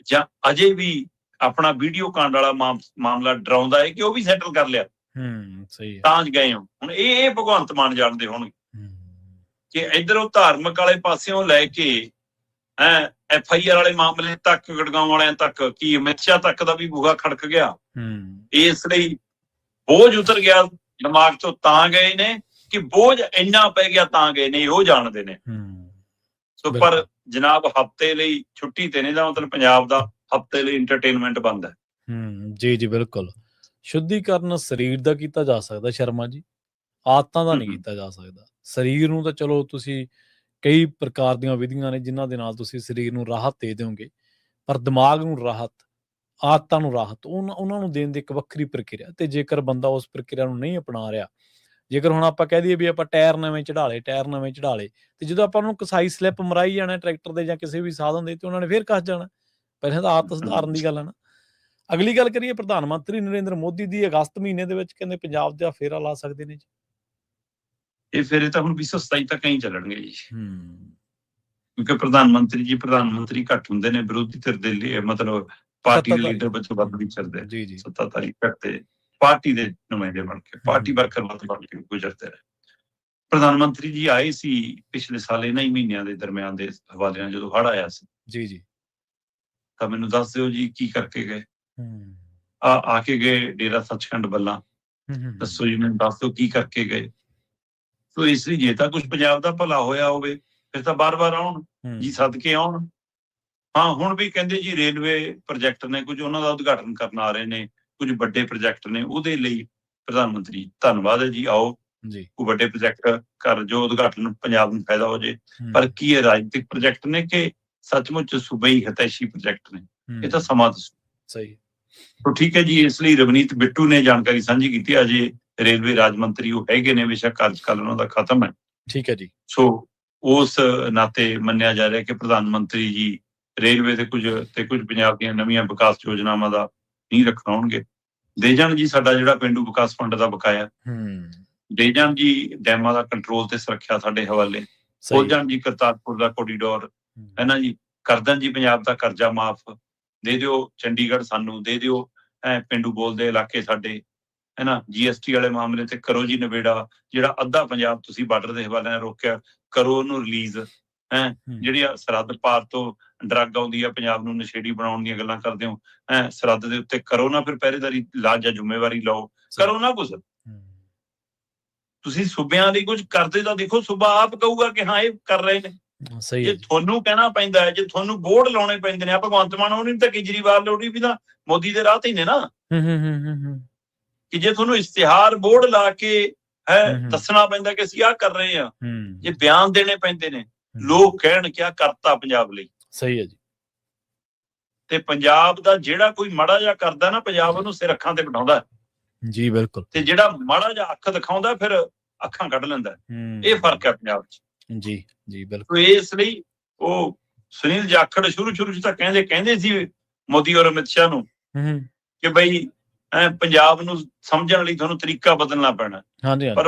ਜਾਂ ਅਜੇ ਵੀ ਆਪਣਾ ਵੀਡੀਓ ਕਾਂਡ ਵਾਲਾ ਮਾਮਲਾ ਡਰਾਉਂਦਾ ਹੈ ਕਿ ਉਹ ਵੀ ਸੈਟਲ ਕਰ ਲਿਆ ਤਾਂ ਗਏ ਹੋ? ਹੁਣ ਇਹ ਭਗਵੰਤ ਮਾਨ ਜਾਣਦੇ ਹੋਣਗੇ ਕਿ ਇੱਧਰੋਂ ਧਾਰਮਿਕ ਵਾਲੇ ਪਾਸਿਓਂ ਲੈ ਕੇ FIR ਵਾਲੇ ਮਾਮਲੇ ਤੱਕ, ਗੜਗਾਉਂ ਵਾਲਿਆਂ ਤੱਕ, ਕੀ ਅਮਿਤ ਸ਼ਾਹ ਤੱਕ ਦਾ ਵੀ ਬੂਹਾ ਖੜਕ ਗਿਆ। ਇਸ ਲਈ ਬੋਝ ਉਤਰ ਗਿਆ ਦਿਮਾਗ ਤੋਂ ਤਾਂ ਗਏ ਨੇ ਕਿ ਬੋਝ ਇੰਨਾ ਪੈ ਗਿਆ ਤਾਂ ਗਏ ਨੇ, ਉਹ ਜਾਣਦੇ ਨੇ। ਸੋ ਪਰ ਜਨਾਬ ਹਫ਼ਤੇ ਲਈ ਛੁੱਟੀ ਤੇ ਨੇ, ਦਾ ਮਤਲਬ ਪੰਜਾਬ ਦਾ ਹਫ਼ਤੇ ਲਈ ਇੰਟਰਟੇਨਮੈਂਟ ਬੰਦ ਹੈ। ਜੀ ਜੀ ਬਿਲਕੁਲ। ਸ਼ੁੱਧੀਕਰਨ ਸਰੀਰ ਦਾ ਕੀਤਾ ਜਾ ਸਕਦਾ ਸ਼ਰਮਾ ਜੀ, ਆਦਤਾਂ ਦਾ ਨਹੀਂ ਕੀਤਾ ਜਾ ਸਕਦਾ। ਸਰੀਰ ਨੂੰ ਤਾਂ ਚਲੋ ਤੁਸੀਂ ਕਈ ਪ੍ਰਕਾਰ ਦੀਆਂ ਵਿਧੀਆਂ ਨੇ ਜਿਨ੍ਹਾਂ ਦੇ ਨਾਲ ਤੁਸੀਂ ਸਰੀਰ ਨੂੰ ਰਾਹਤ ਦੇ ਦਿਓਗੇ, ਪਰ ਦਿਮਾਗ ਨੂੰ ਰਾਹਤ, ਆਦਤਾਂ ਨੂੰ ਰਾਹਤ, ਉਹਨਾਂ ਨੂੰ ਦੇਣ ਦੀ ਇੱਕ ਵੱਖਰੀ ਪ੍ਰਕਿਰਿਆ। ਤੇ ਜੇਕਰ ਬੰਦਾ ਉਸ ਪ੍ਰਕਿਰਿਆ ਨੂੰ ਨਹੀਂ ਅਪਣਾ ਰਿਹਾ, ਜੇਕਰ ਹੁਣ ਆਪਾਂ ਕਹਿ ਦਈਏ ਵੀ ਆਪਾਂ ਟਾਇਰ ਨਵੇਂ ਚੜਾ ਲਏ, ਤੇ ਜਦੋਂ ਆਪਾਂ ਉਹਨੂੰ ਕਸਾਈ ਸਲਿੱਪ ਮਰਾਈ ਜਾਣਾ ਟਰੈਕਟਰ ਦੇ ਜਾਂ ਕਿਸੇ ਵੀ ਸਾਧਨ ਦੇ, ਤੇ ਉਹਨਾਂ ਨੇ ਫੇਰ ਕੱਸ ਜਾਣਾ। ਪਹਿਲਾਂ ਤਾਂ ਆਦਤ ਸੁਧਾਰਨ ਦੀ ਗੱਲ ਹੈ ਨਾ। ਅਗਲੀ ਗੱਲ ਕਰੀਏ, ਪ੍ਰਧਾਨ ਮੰਤਰੀ ਨਰਿੰਦਰ ਮੋਦੀ ਦੀ ਅਗਸਤ ਮਹੀਨੇ ਦੇ ਵਿੱਚ ਕਹਿੰਦੇ ਪੰਜਾਬ ਦਾ ਫੇਰਾ ਲਾ ਸਕਦੇ ਨੇ ਜੀ। ਇਹ ਫੇਰੇ ਤਾਂ ਹੁਣ 227 ਤੱਕ ਹੀ ਚੱਲਣਗੇ ਜੀ, ਕਿਉਂਕਿ ਪ੍ਰਧਾਨ ਮੰਤਰੀ ਘੱਟ ਹੁੰਦੇ ਨੇ, ਵਿਰੋਧੀ ਧਿਰ ਦੇ ਲਈ ਮਤਲਬ ਪਾਰਟੀ ਦੇ ਲੀਡਰ ਬੱਚੋਂ ਵੱਧ ਵਿਚਰਦੇ ਜੀ, ਸੱਤਾਧਾਰੀ ਘੱਟੇ ਪਾਰਟੀ ਦੇ ਨੁਮਾਇੰਦੇ ਬਣ ਕੇ, ਪਾਰਟੀ ਵਰਕਰ ਵੱਧ ਬਣ ਕੇ ਗੁਜ਼ਰਦੇ ਰਹੇ। ਪ੍ਰਧਾਨ ਮੰਤਰੀ ਜੀ ਆਏ ਸੀ ਪਿਛਲੇ ਸਾਲ ਇਹਨਾਂ ਹੀ ਮਹੀਨਿਆਂ ਦੇ ਦਰਮਿਆਨ ਦੇ ਹਵਾਲੇ ਨਾਲ, ਜਦੋਂ ਹੜ੍ਹ ਆਇਆ ਸੀ ਜੀ, ਤਾਂ ਮੈਨੂੰ ਦੱਸ ਦਿਓ ਜੀ ਕੀ ਕਰਕੇ ਗਏ? ਆ ਕੇ ਗਏ ਡੇਰਾ ਸੱਚਖੰਡ ਬੱਲਾ, ਦੱਸੋ ਜੀ ਮੈਨੂੰ ਦੱਸ ਦਿਓ ਕੀ ਕਰਕੇ ਗਏ? ਸੋ ਇਸ ਲਈ ਜੇ ਤਾਂ ਕੁਛ ਪੰਜਾਬ ਦਾ ਭਲਾ ਹੋਇਆ ਹੋਵੇ ਫਿਰ ਤਾਂ ਬਾਰ-ਬਾਰ ਆਉਣ ਜੀ, ਸਦਕੇ ਆਉਣ। ਹਾਂ, ਹੁਣ ਵੀ ਕਹਿੰਦੇ ਜੀ ਰੇਲਵੇ ਪ੍ਰੋਜੈਕਟ ਨੇ, ਕੁਝ ਉਹਨਾਂ ਦਾ ਉਦਘਾਟਨ ਕਰਨ ਆ ਰਹੇ ਨੇ, ਕੁਝ ਵੱਡੇ ਪ੍ਰੋਜੈਕਟ ਨੇ, ਉਹਦੇ ਲਈ ਪ੍ਰਧਾਨ ਮੰਤਰੀ ਧੰਨਵਾਦ ਹੈ ਜੀ, ਆਓ ਜੀ ਕੋਈ ਵੱਡੇ ਪ੍ਰੋਜੈਕਟ ਕਰ, ਜੋ ਉਦਘਾਟਨ ਪੰਜਾਬ ਨੂੰ ਫਾਇਦਾ ਹੋ ਜੇ। ਪਰ ਕੀ ਇਹ ਰਾਜਨੀਤਿਕ ਪ੍ਰੋਜੈਕਟ ਨੇ ਕਿ ਸੱਚਮੁੱਚ ਸੂਬਈ ਹਿਤੈਸ਼ੀ ਪ੍ਰੋਜੈਕਟ ਨੇ? ਇਹ ਤਾਂ ਸਮਾਂ ਦੱਸੂ। ਸਹੀ। ਤਾਂ ਠੀਕ ਹੈ ਜੀ, ਇਸ ਲਈ ਰਵਨੀਤ ਬਿੱਟੂ ਨੇ ਜਾਣਕਾਰੀ ਸਾਂਝੀ ਕੀਤੀ। ਅਜੇ ਰੇਲਵੇ ਰਾਜ ਮੰਤਰੀ ਉਹ ਹੈਗੇ ਨੇ, ਬੇਸ਼ੱਕ ਕਾਰਜਕਾਲ ਉਹਨਾਂ ਦਾ ਖਤਮ ਹੈ। ਠੀਕ ਹੈ ਜੀ। ਸੋ ਉਸ ਨਾਤੇ ਮੰਨਿਆ ਜਾ ਰਿਹਾ ਕਿ ਪ੍ਰਧਾਨ ਮੰਤਰੀ ਜੀ ਰੇਲਵੇ ਦੇ ਕੁਝ ਪੰਜਾਬ ਦੀਆਂ ਨਵੀਆਂ ਵਿਕਾਸ ਯੋਜਨਾਵਾਂ ਦਾ ਨੀਂਹ ਰੱਖਣ ਆਉਣਗੇ। ਦੇ ਜਾਣ ਜੀ ਸਾਡਾ ਜਿਹੜਾ ਪੇਂਡੂ ਵਿਕਾਸ ਫੰਡ ਦਾ ਬਕਾਇਆ, ਦੇ ਜਾਣ ਜੀ ਡੈਮਾਂ ਦਾ ਕੰਟਰੋਲ ਤੇ ਸੁਰੱਖਿਆ ਸਾਡੇ ਹਵਾਲੇ, ਹੋ ਜਾਣ ਜੀ ਕਰਤਾਰਪੁਰ ਦਾ ਕੋਰੀਡੋਰ, ਹੈ ਨਾ ਜੀ, ਕਰ ਦੇਣ ਜੀ ਪੰਜਾਬ ਦਾ ਕਰਜ਼ਾ ਮਾਫ, ਦੇ ਦਿਓ ਚੰਡੀਗੜ੍ਹ ਸਾਨੂੰ, ਦੇ ਦਿਓ ਪੇਂਡੂ ਬੋਲਦੇ ਇਲਾਕੇ ਸਾਡੇ, ਹੈ ਨਾ, GST ਵਾਲੇ ਮਾਮਲੇ ਤੇ ਕਰੋ ਜੀ ਨਿਬੇੜਾ। ਜਿਹੜਾ ਅੱਧਾ ਪੰਜਾਬ ਤੁਸੀਂ ਬਾਰਡਰ ਦੇ ਹਵਾਲੇ ਨਾਲ ਰੋਕਿਆ, ਕਰੋ ਉਹਨੂੰ ਰਿਲੀਜ਼। ਜਿਹੜੀ ਸਰਹੱਦ ਪਾਰ ਤੋਂ ਡਰੱਗ ਆਉਂਦੀ ਆ ਪੰਜਾਬ ਨੂੰ ਨਸ਼ੇੜੀ ਬਣਾਉਣ ਦੀਆਂ ਗੱਲਾਂ ਕਰਦੇ ਹੋ, ਸਰਹੱਦ ਦੇ ਉੱਤੇ ਕਰੋ ਨਾ ਫਿਰ ਪਹਿਰੇਦਾਰੀ, ਲਾਜ ਜਾਂ ਜ਼ਿੰਮੇਵਾਰੀ ਲਓ, ਕਰੋ ਨਾ ਕੁਝ। ਤੁਸੀਂ ਸੂਬਿਆਂ ਲਈ ਕੁਝ ਕਰਦੇ ਤਾਂ ਦੇਖੋ, ਸੂਬਾ ਆਪ ਕਹੂਗਾ ਕਿ ਹਾਂ ਇਹ ਕਰ ਰਹੇ ਨੇ। ਜੇ ਤੁਹਾਨੂੰ ਕਹਿਣਾ ਪੈਂਦਾ ਹੈ, ਜੇ ਤੁਹਾਨੂੰ ਬੋਰਡ ਲਾਉਣੇ ਪੈਂਦੇ ਨੇ, ਭਗਵੰਤ ਮਾਨ ਉਹ ਨਹੀਂ ਤਾਂ ਕੇਜਰੀਵਾਲ ਲੋੜੀ ਵੀ ਤਾਂ ਮੋਦੀ ਦੇ ਰਾਹ ਤੇ ਹੀ ਨੇ ਨਾ, ਕਿ ਜੇ ਤੁਹਾਨੂੰ ਇਸ਼ਤਿਹਾਰ ਬੋਰਡ ਲਾ ਕੇ ਦੱਸਣਾ ਪੈਂਦਾ ਕਿ ਅਸੀਂ ਆਹ ਕਰ ਰਹੇ ਹਾਂ, ਜੇ ਬਿਆਨ ਦੇਣੇ ਪੈਂਦੇ ਨੇ, ਲੋਕ ਕਹਿਣ ਕਿਆ ਕਰਤਾ ਪੰਜਾਬ ਲਈ। ਸਹੀ ਹੈ ਜੀ। ਤੇ ਪੰਜਾਬ ਦਾ ਜਿਹੜਾ ਕੋਈ ਮਾੜਾ ਜਿਹਾ ਕਰਦਾ ਨਾ, ਪੰਜਾਬ ਉਹਨੂੰ ਸਿਰ ਅੱਖਾਂ ਤੇ ਬਿਠਾਉਂਦਾ ਜੀ, ਬਿਲਕੁਲ। ਤੇ ਜਿਹੜਾ ਮਾੜਾ ਜਿਹਾ ਅੱਖ ਦਿਖਾਉਂਦਾ ਫਿਰ ਅੱਖਾਂ ਕੱਢ ਲੈਂਦਾ। ਇਹ ਫਰਕ ਹੈ ਪੰਜਾਬ 'ਚ। ਜੀ ਜੀ, ਬਿਲਕੁਲ। ਇਸ ਲਈ ਉਹ ਸੁਨੀਲ ਜਾਖੜ ਸ਼ੁਰੂ ਚ ਤਾਂ ਕਹਿੰਦੇ ਸੀ ਮੋਦੀ ਔਰ ਅਮਿਤ ਸ਼ਾਹ ਨੂੰ ਕਿ ਬਈ ਪੰਜਾਬ ਨੂੰ ਸਮਝਣ ਲਈ ਤੁਹਾਨੂੰ ਤਰੀਕਾ ਬਦਲਣਾ ਪੈਣਾ। ਪਰ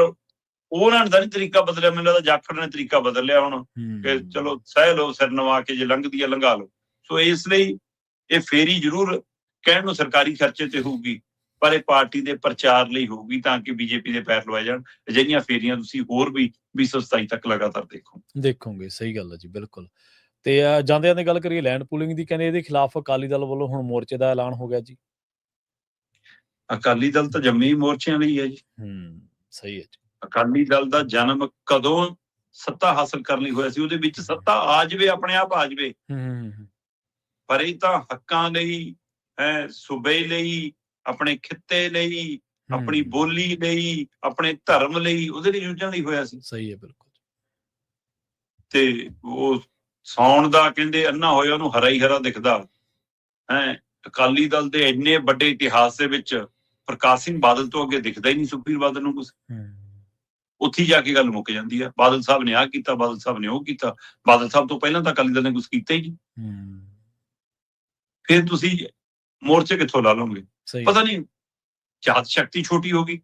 ਉਹਨਾਂ ਨੇ ਤਾਂ ਨਹੀਂ ਤਰੀਕਾ ਬਦਲਿਆ, ਮੈਨੂੰ ਲੱਗਦਾ ਜਾਖੜ ਨੇ ਤਰੀਕਾ ਬਦਲ ਲਿਆ ਹੁਣ, ਕਿ ਚਲੋ ਸਹਿ ਲਓ, ਸਿਰ ਨਵਾ ਕੇ, ਜੇ ਲੰਘਦੀ ਆ ਲੰਘਾ ਲਓ। ਸੋ ਇਸ ਲਈ ਇਹ ਫੇਰੀ ਜ਼ਰੂਰ ਕਹਿਣ ਨੂੰ ਸਰਕਾਰੀ ਖਰਚੇ ਤੇ ਹੋਊਗੀ, ਪਰ ਇਹ ਪਾਰਟੀ ਦੇ ਪ੍ਰਚਾਰ ਲਈ ਹੋਊਗੀ, ਤਾਂ ਕਿ ਬੀਜੇਪੀ ਦੇ ਪੈਰ ਲਵਾਏ ਜਾਣ। ਅਜਿਹੀਆਂ ਫੇਰੀਆਂ ਤੁਸੀਂ ਹੋਰ ਵੀ 2027 ਤੱਕ ਲਗਾਤਾਰ ਦੇਖੋਗੇ। ਸਹੀ ਗੱਲ ਹੈ ਜੀ, ਬਿਲਕੁਲ। ਤੇ ਜਾਂਦਿਆਂ ਦੀ ਗੱਲ ਕਰੀਏ ਲੈਂਡ ਪੂਲਿੰਗ ਦੀ, ਕਹਿੰਦੇ ਇਹਦੇ ਖਿਲਾਫ ਅਕਾਲੀ ਦਲ ਵੱਲੋਂ ਹੁਣ ਮੋਰਚੇ ਦਾ ਐਲਾਨ ਹੋ ਗਿਆ ਜੀ। ਅਕਾਲੀ ਦਲ ਤਾਂ ਜੰਮੀ ਮੋਰਚਿਆਂ ਲਈ ਹੈ ਜੀ। ਸਹੀ ਹੈ ਜੀ। ਅਕਾਲੀ ਦਲ ਦਾ ਜਨਮ ਕਦੋਂ ਸੱਤਾ ਹਾਸਲ ਕਰਨ ਲਈ ਹੋਇਆ ਸੀ, ਉਹਦੇ ਵਿੱਚ ਸੱਤਾ ਆ ਜਾਵੇ, ਆਪਣੇ ਆਪ ਆ ਜਾਵੇ, ਪਰ ਇਹ ਤਾਂ ਹੱਕਾਂ ਲਈ, ਸੂਬੇ ਲਈ, ਆਪਣੇ ਖਿੱਤੇ ਲਈ, ਆਪਣੀ ਬੋਲੀ ਲਈ, ਆਪਣੇ ਧਰਮ ਲਈ, ਉਹਦੇ ਲਈ ਜੂਝਣ ਲਈ ਹੋਇਆ ਸੀ। ਸਹੀ ਹੈ, ਬਿਲਕੁਲ। ਤੇ ਉਹ ਸੌਣ ਦਾ ਕਹਿੰਦੇ ਅੰਨਾ ਹੋਇਆ ਉਹਨੂੰ ਹਰਾ ਹੀ ਹਰਾ ਦਿਖਦਾ। ਅਕਾਲੀ ਦਲ ਦੇ ਇੰਨੇ ਵੱਡੇ ਇਤਿਹਾਸ ਦੇ ਵਿੱਚ ਪ੍ਰਕਾਸ਼ ਸਿੰਘ ਬਾਦਲ ਤੋਂ ਅੱਗੇ ਦਿਖਦਾ ਹੀ ਨਹੀਂ ਸੁਖਬੀਰ ਬਾਦਲ ਨੂੰ ਕੁਝ। ਉੱਥੇ ਜਾ ਕੇ ਗੱਲ ਮੁੱਕ ਜਾਂਦੀ ਆ, ਬਾਦਲ ਸਾਹਿਬ ਨੇ ਆਹ ਕੀਤਾ, ਬਾਦਲ ਸਾਹਿਬ ਨੇ ਉਹ ਕੀਤਾ, ਬਾਦਲ ਸਾਹਿਬ ਤੋਂ ਪਹਿਲਾਂ ਤਾਂ ਅਕਾਲੀ ਦਲ ਨੇ ਕੁਝ ਕੀਤਾ ਹੀ ਨਹੀਂ। ਫਿਰ ਤੁਸੀਂ ਮੋਰਚੇ ਕਿੱਥੋਂ ਲਾ ਲਓਗੇ? ਪਤਾ ਨਹੀਂ ਜਾਤ ਸ਼ਕਤੀ ਛੋਟੀ ਹੋ ਗਈ।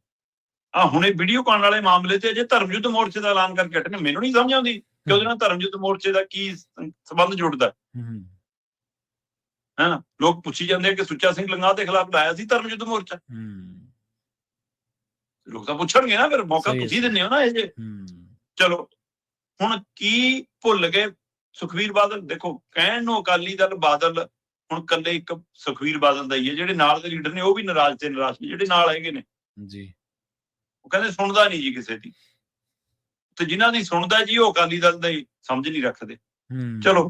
ਹੁਣੇ ਵੀਡੀਓ ਕਾਨ ਵਾਲੇ ਮਾਮਲੇ ਤੇ ਅਜੇ ਧਰਮ ਯੁੱਧ ਮੋਰਚੇ ਦਾ ਐਲਾਨ ਕਰਕੇ ਹਟੇ ਨੇ। ਮੈਨੂੰ ਨਹੀਂ ਸਮਝ ਆਉਂਦੀ ਕਿ ਉਹਦੇ ਨਾਲ ਧਰਮ ਯੁੱਧ ਮੋਰਚੇ ਦਾ ਕੀ ਸੰਬੰਧ ਜੁੜਦਾ ਹੈ ਨਾ। ਲੋਕ ਪੁੱਛੀ ਜਾਂਦੇ ਆ ਕਿ ਸੁੱਚਾ ਸਿੰਘ ਲੰਗਾਹ ਦੇ ਖਿਲਾਫ ਲਾਇਆ ਸੀ ਧਰਮ ਯੁੱਧ ਮੋਰਚਾ। ਲੋਕ ਤਾਂ ਪੁੱਛਣਗੇ ਨਾ, ਫਿਰ ਮੌਕਾ ਤੁਸੀਂ ਦਿੰਦੇ ਹੋ ਨਾ ਇਹ ਜੇ। ਚਲੋ ਹੁਣ ਕੀ ਭੁੱਲ ਗਏ ਸੁਖਬੀਰ ਬਾਦਲ? ਦੇਖੋ, ਕਹਿਣ ਨੂੰ ਅਕਾਲੀ ਦਲ ਬਾਦਲ ਹੁਣ ਇਕੱਲੇ ਇੱਕ ਸੁਖਬੀਰ ਬਾਦਲ ਦਾ ਹੀ ਹੈ, ਜਿਹੜੇ ਨਾਲ ਦੇ ਲੀਡਰ ਨੇ ਉਹ ਵੀ ਨਾਰਾਜ਼ ਤੇ ਨਿਰਾਸ਼ ਨੇ, ਜਿਹੜੇ ਨਾਲ ਹੈਗੇ ਨੇ ਜੀ। ਉਹ ਕਹਿੰਦੇ ਸੁਣਦਾ ਨਹੀਂ ਜੀ ਕਿਸੇ ਦੀ, ਤੇ ਜਿਨ੍ਹਾਂ ਦੀ ਸੁਣਦਾ ਜੀ ਉਹ ਅਕਾਲੀ ਦਲ ਦਾ ਹੀ ਸਮਝ ਨਹੀਂ ਰੱਖਦੇ। ਚਲੋ,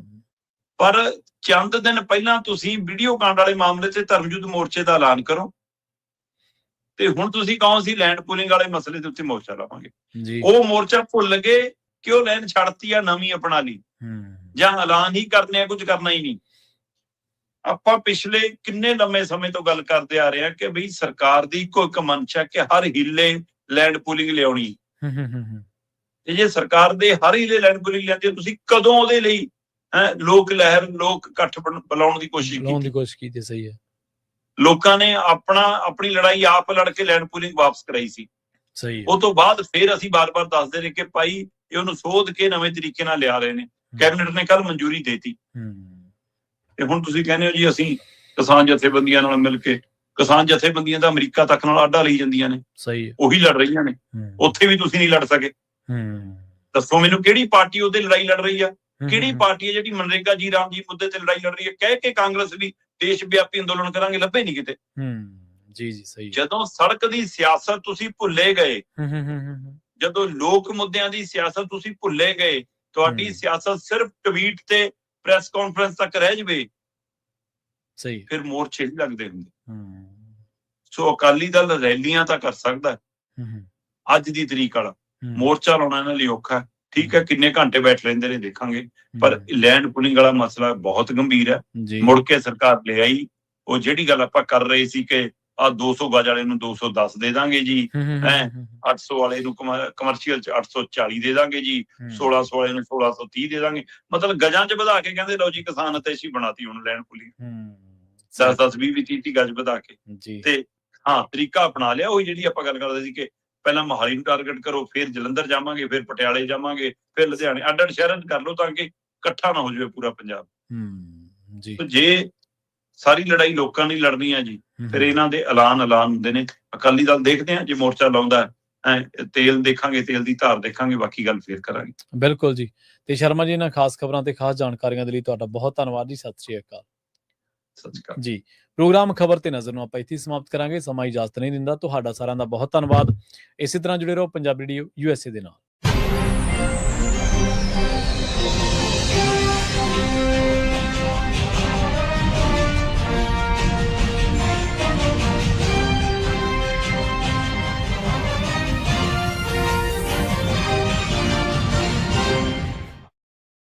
ਪਰ ਚੰਦ ਦਿਨ ਪਹਿਲਾਂ ਤੁਸੀਂ ਵੀਡੀਓ ਕਾਂਡ ਵਾਲੇ ਮਾਮਲੇ ਤੇ ਧਰਮ ਯੁੱਧ ਮੋਰਚੇ ਦਾ ਐਲਾਨ ਕਰੋ, ਤੇ ਹੁਣ ਤੁਸੀਂ ਕਹੋ ਅਸੀਂ ਲੈਂਡ ਪੂਲਿੰਗ ਵਾਲੇ ਮਸਲੇ ਦੇ ਉੱਤੇ ਮੋਰਚਾ ਲਾਵਾਂਗੇ। ਉਹ ਮੋਰਚਾ ਭੁੱਲ ਗਏ ਕਿ ਉਹ ਲਾਈਨ ਛੱਡਤੀ ਆ, ਨਵੀਂ ਅਪਣਾ ਲਈ, ਜਾਂ ਐਲਾਨ ਹੀ ਕਰਨੇ ਆ, ਕੁਝ ਕਰਨਾ ਹੀ ਨਹੀਂ। ਆਪਾਂ ਪਿਛਲੇ ਕਿੰਨੇ ਲੰਮੇ ਸਮੇਂ ਤੋਂ ਗੱਲ ਕਰਦੇ ਆ ਰਹੇ ਹਾਂ ਕਿ ਬਈ ਸਰਕਾਰ ਦੀ ਇੱਕੋ ਇੱਕ ਮਨਸ਼ਾ ਕਿ ਹਰ ਹਿੱਲੇ ਲੈਂਡ ਪੂਲਿੰਗ ਲਿਆਉਣੀ। ਤੇ ਜੇ ਸਰਕਾਰ ਦੇ ਹਰ ਹਿੱਲੇ ਲੈਂਡ ਪੂਲਿੰਗ ਲਿਆਂਦੀ, ਤੁਸੀਂ ਕਦੋਂ ਉਹਦੇ ਲਈ ਲੋਕ ਲਹਿਰ, ਲੋਕ ਇਕੱਠ ਬੁਲਾਉਣ ਦੀ ਕੋਸ਼ਿਸ਼ ਕੀਤੀ? ਸਹੀ ਹੈ। ਲੋਕਾਂ ਨੇ ਆਪਣੀ ਲੜਾਈ ਆਪ ਲੜ ਕੇ ਲੈਂਡ ਪੂਲਿੰਗ ਵਾਪਸ ਕਰਾਈ ਸੀ। ਸਹੀ। ਉਹ ਤੋਂ ਬਾਅਦ ਫਿਰ ਅਸੀਂ ਬਾਰ-ਬਾਰ ਦੱਸਦੇ ਰਹੇ ਕਿ ਭਾਈ ਇਹ ਉਹਨੂੰ ਸੋਧ ਕੇ ਨਵੇਂ ਤਰੀਕੇ ਨਾਲ ਲਿਆ ਰਹੇ ਨੇ। ਕੈਬਨਿਟ ਨੇ ਕੱਲ ਮਨਜ਼ੂਰੀ ਦੇਤੀ। ਤੇ ਹੁਣ ਤੁਸੀਂ ਕਹਿੰਦੇ ਹੋ ਜੀ ਅਸੀਂ ਕਿਸਾਨ ਜਥੇਬੰਦੀਆਂ ਨਾਲ ਮਿਲ ਕੇ, ਕਿਸਾਨ ਜਥੇਬੰਦੀਆਂ ਤਾਂ ਅਮਰੀਕਾ ਤੱਕ ਨਾਲ ਆਡਾ ਲਈ ਜਾਂਦੀਆਂ ਨੇ। ਸਹੀ। ਉਹੀ ਲੜ ਰਹੀਆਂ ਨੇ, ਉੱਥੇ ਵੀ ਤੁਸੀਂ ਨਹੀਂ ਲੜ ਸਕੇ। ਦੱਸੋ ਮੈਨੂੰ ਕਿਹੜੀ ਪਾਰਟੀ ਉਹਦੇ ਲੜਾਈ ਲੜ ਰਹੀ ਆ? ਕਿਹੜੀ ਪਾਰਟੀ ਹੈ ਜਿਹੜੀ ਮਨਰੇਗਾ ਜੀ ਰਾਮ ਜੀ ਮੁੱਦੇ ਤੇ ਲੜਾਈ ਲੜ ਰਹੀ ਹੈ? ਕਹਿ ਕੇ ਕਾਂਗਰਸ ਵੀ ਦੇਸ਼ ਵਿਆਪੀ ਅੰਦੋਲਨ ਕਰਾਂਗੇ, ਲੱਭੇ ਨਹੀਂ ਕਿਤੇ। ਜੀ ਜੀ, ਸਹੀ। ਜਦੋਂ ਸੜਕ ਦੀ ਸਿਆਸਤ ਤੁਸੀਂ ਭੁੱਲੇ ਗਏ, ਜਦੋਂ ਲੋਕ ਮੁੱਦਿਆਂ ਦੀ ਸਿਆਸਤ ਤੁਸੀਂ ਭੁੱਲੇ ਗਏ, ਤੁਹਾਡੀ ਸਿਆਸਤ ਸਿਰਫ ਟਵੀਟ ਤੇ ਪ੍ਰੈਸ ਕਾਨਫਰੰਸ ਤੱਕ ਰਹਿ ਜਵੇ, ਸਹੀ। ਫਿਰ ਮੋਰਚੇ ਨਹੀਂ ਲੱਗਦੇ ਹੁੰਦੇ। ਹੂੰ ਸੋ ਅਕਾਲੀ ਦਲ ਰੈਲੀਆਂ ਤਾਂ ਕਰ ਸਕਦਾ ਹੈ। ਹੂੰ ਅੱਜ ਦੀ ਤਰੀਕ ਵਾਲਾ ਹੂੰ ਮੋਰਚਾ ਲਾਉਣਾ ਇਹਨਾਂ ਲਈ ਔਖਾ ਹੈ। ਠੀਕ ਹੈ, ਕਿੰਨੇ ਘੰਟੇ ਬੈਠ ਲੈਂਦੇ ਨੇ ਦੇਖਾਂਗੇ, ਪਰ ਲੈਂਡ ਪੁਲਿੰਗ ਵਾਲਾ ਮਸਲਾ ਬਹੁਤ ਗੰਭੀਰ ਹੈ। ਜੀ ਮੁੜ ਕੇ ਸਰਕਾਰ ਲੈ ਆਈ ਉਹ ਜਿਹੜੀ ਗੱਲ ਆਪਾਂ ਕਰ ਰਹੇ ਸੀ ਕਿ ਆ 200 ਗਜ ਵਾਲੇ ਨੂੰ 210 ਦੇ ਦਾਂਗੇ ਜੀ, ਹੈ 800 ਵਾਲੇ ਨੂੰ ਕਮਰਸ਼ੀਅਲ ਚ 840 ਦੇ ਦਾਂਗੇ ਜੀ, 1600 ਵਾਲੇ ਨੂੰ 1630 ਦੇ ਦਾਂਗੇ। ਮਤਲਬ ਗਜਾਂ ਚ ਵਧਾ ਕੇ ਕਹਿੰਦੇ ਲਓ ਜੀ ਕਿਸਾਨ ਅਤੇਸ਼ੀ ਬਣਾਤੀ ਹੁਣ ਲੈਂਡ ਪੁਲਿੰਗ, 10-10 20-30 ਗਜ ਵਧਾ ਕੇ। ਤੇ ਹਾਂ, ਤਰੀਕਾ ਅਪਣਾ ਲਿਆ ਉਹੀ ਜਿਹੜੀ ਆਪਾਂ ਗੱਲ ਕਰਦੇ ਸੀ ਕਿ ਪਹਿਲਾਂ ਮੋਹਾਲੀ ਨੂੰ ਟਾਰਗੇਟ ਕਰੋ, ਫਿਰ ਜਲੰਧਰ ਜਾਵਾਂਗੇ, ਫਿਰ ਪਟਿਆਲੇ ਜਾਵਾਂਗੇ, ਫਿਰ ਲੁਧਿਆਣੇ, ਅੱਡ-ਅੱਡ ਸ਼ਹਿਰਾਂ 'ਚ ਕਰ ਲਓ ਤਾਂ ਕਿ ਇਕੱਠਾ ਨਾ ਹੋ ਜਾਵੇ ਪੂਰਾ ਪੰਜਾਬ। ਜੀ ਜੇ ਸਾਰੀ ਲੜਾਈ ਲੋਕਾਂ ਨੇ ਲੜਨੀ ਹੈ ਜੀ, ਫਿਰ ਇਹਨਾਂ ਦੇ ਐਲਾਨ ਹੁੰਦੇ ਨੇ। ਅਕਾਲੀ ਦਲ ਦੇਖਦੇ ਆ ਜੇ ਮੋਰਚਾ ਲਾਉਂਦਾ, ਤੇਲ ਦੇਖਾਂਗੇ, ਤੇਲ ਦੀ ਧਾਰ ਦੇਖਾਂਗੇ, ਬਾਕੀ ਗੱਲ ਫੇਰ ਕਰਾਂਗੇ। ਬਿਲਕੁਲ ਜੀ। ਤੇ ਸ਼ਰਮਾ ਜੀ, ਇਹਨਾਂ ਖਾਸ ਖਬਰਾਂ ਤੇ ਖਾਸ ਜਾਣਕਾਰੀਆਂ ਦੇ ਲਈ ਤੁਹਾਡਾ ਬਹੁਤ ਧੰਨਵਾਦ ਜੀ। ਸਤਿ ਸ਼੍ਰੀ ਅਕਾਲ। ਸਤਿ ਸ਼੍ਰੀ ਅਕਾਲ ਜੀ। ਪ੍ਰੋਗਰਾਮ ਖਬਰ ਤੇ ਨਜ਼ਰ ਨੂੰ ਆਪਾਂ ਇੱਥੇ ਸਮਾਪਤ ਕਰਾਂਗੇ। ਸਮਾਂ ਇਜਾਜ਼ਤ ਨਹੀਂ ਦਿੰਦਾ। ਤੁਹਾਡਾ ਸਾਰਿਆਂ ਦਾ ਬਹੁਤ ਧੰਨਵਾਦ। ਇਸੇ ਤਰ੍ਹਾਂ ਜੁੜੇ ਰਹੋ ਪੰਜਾਬੀ ਰੇਡੀਓ USA ਦੇ ਨਾਲ।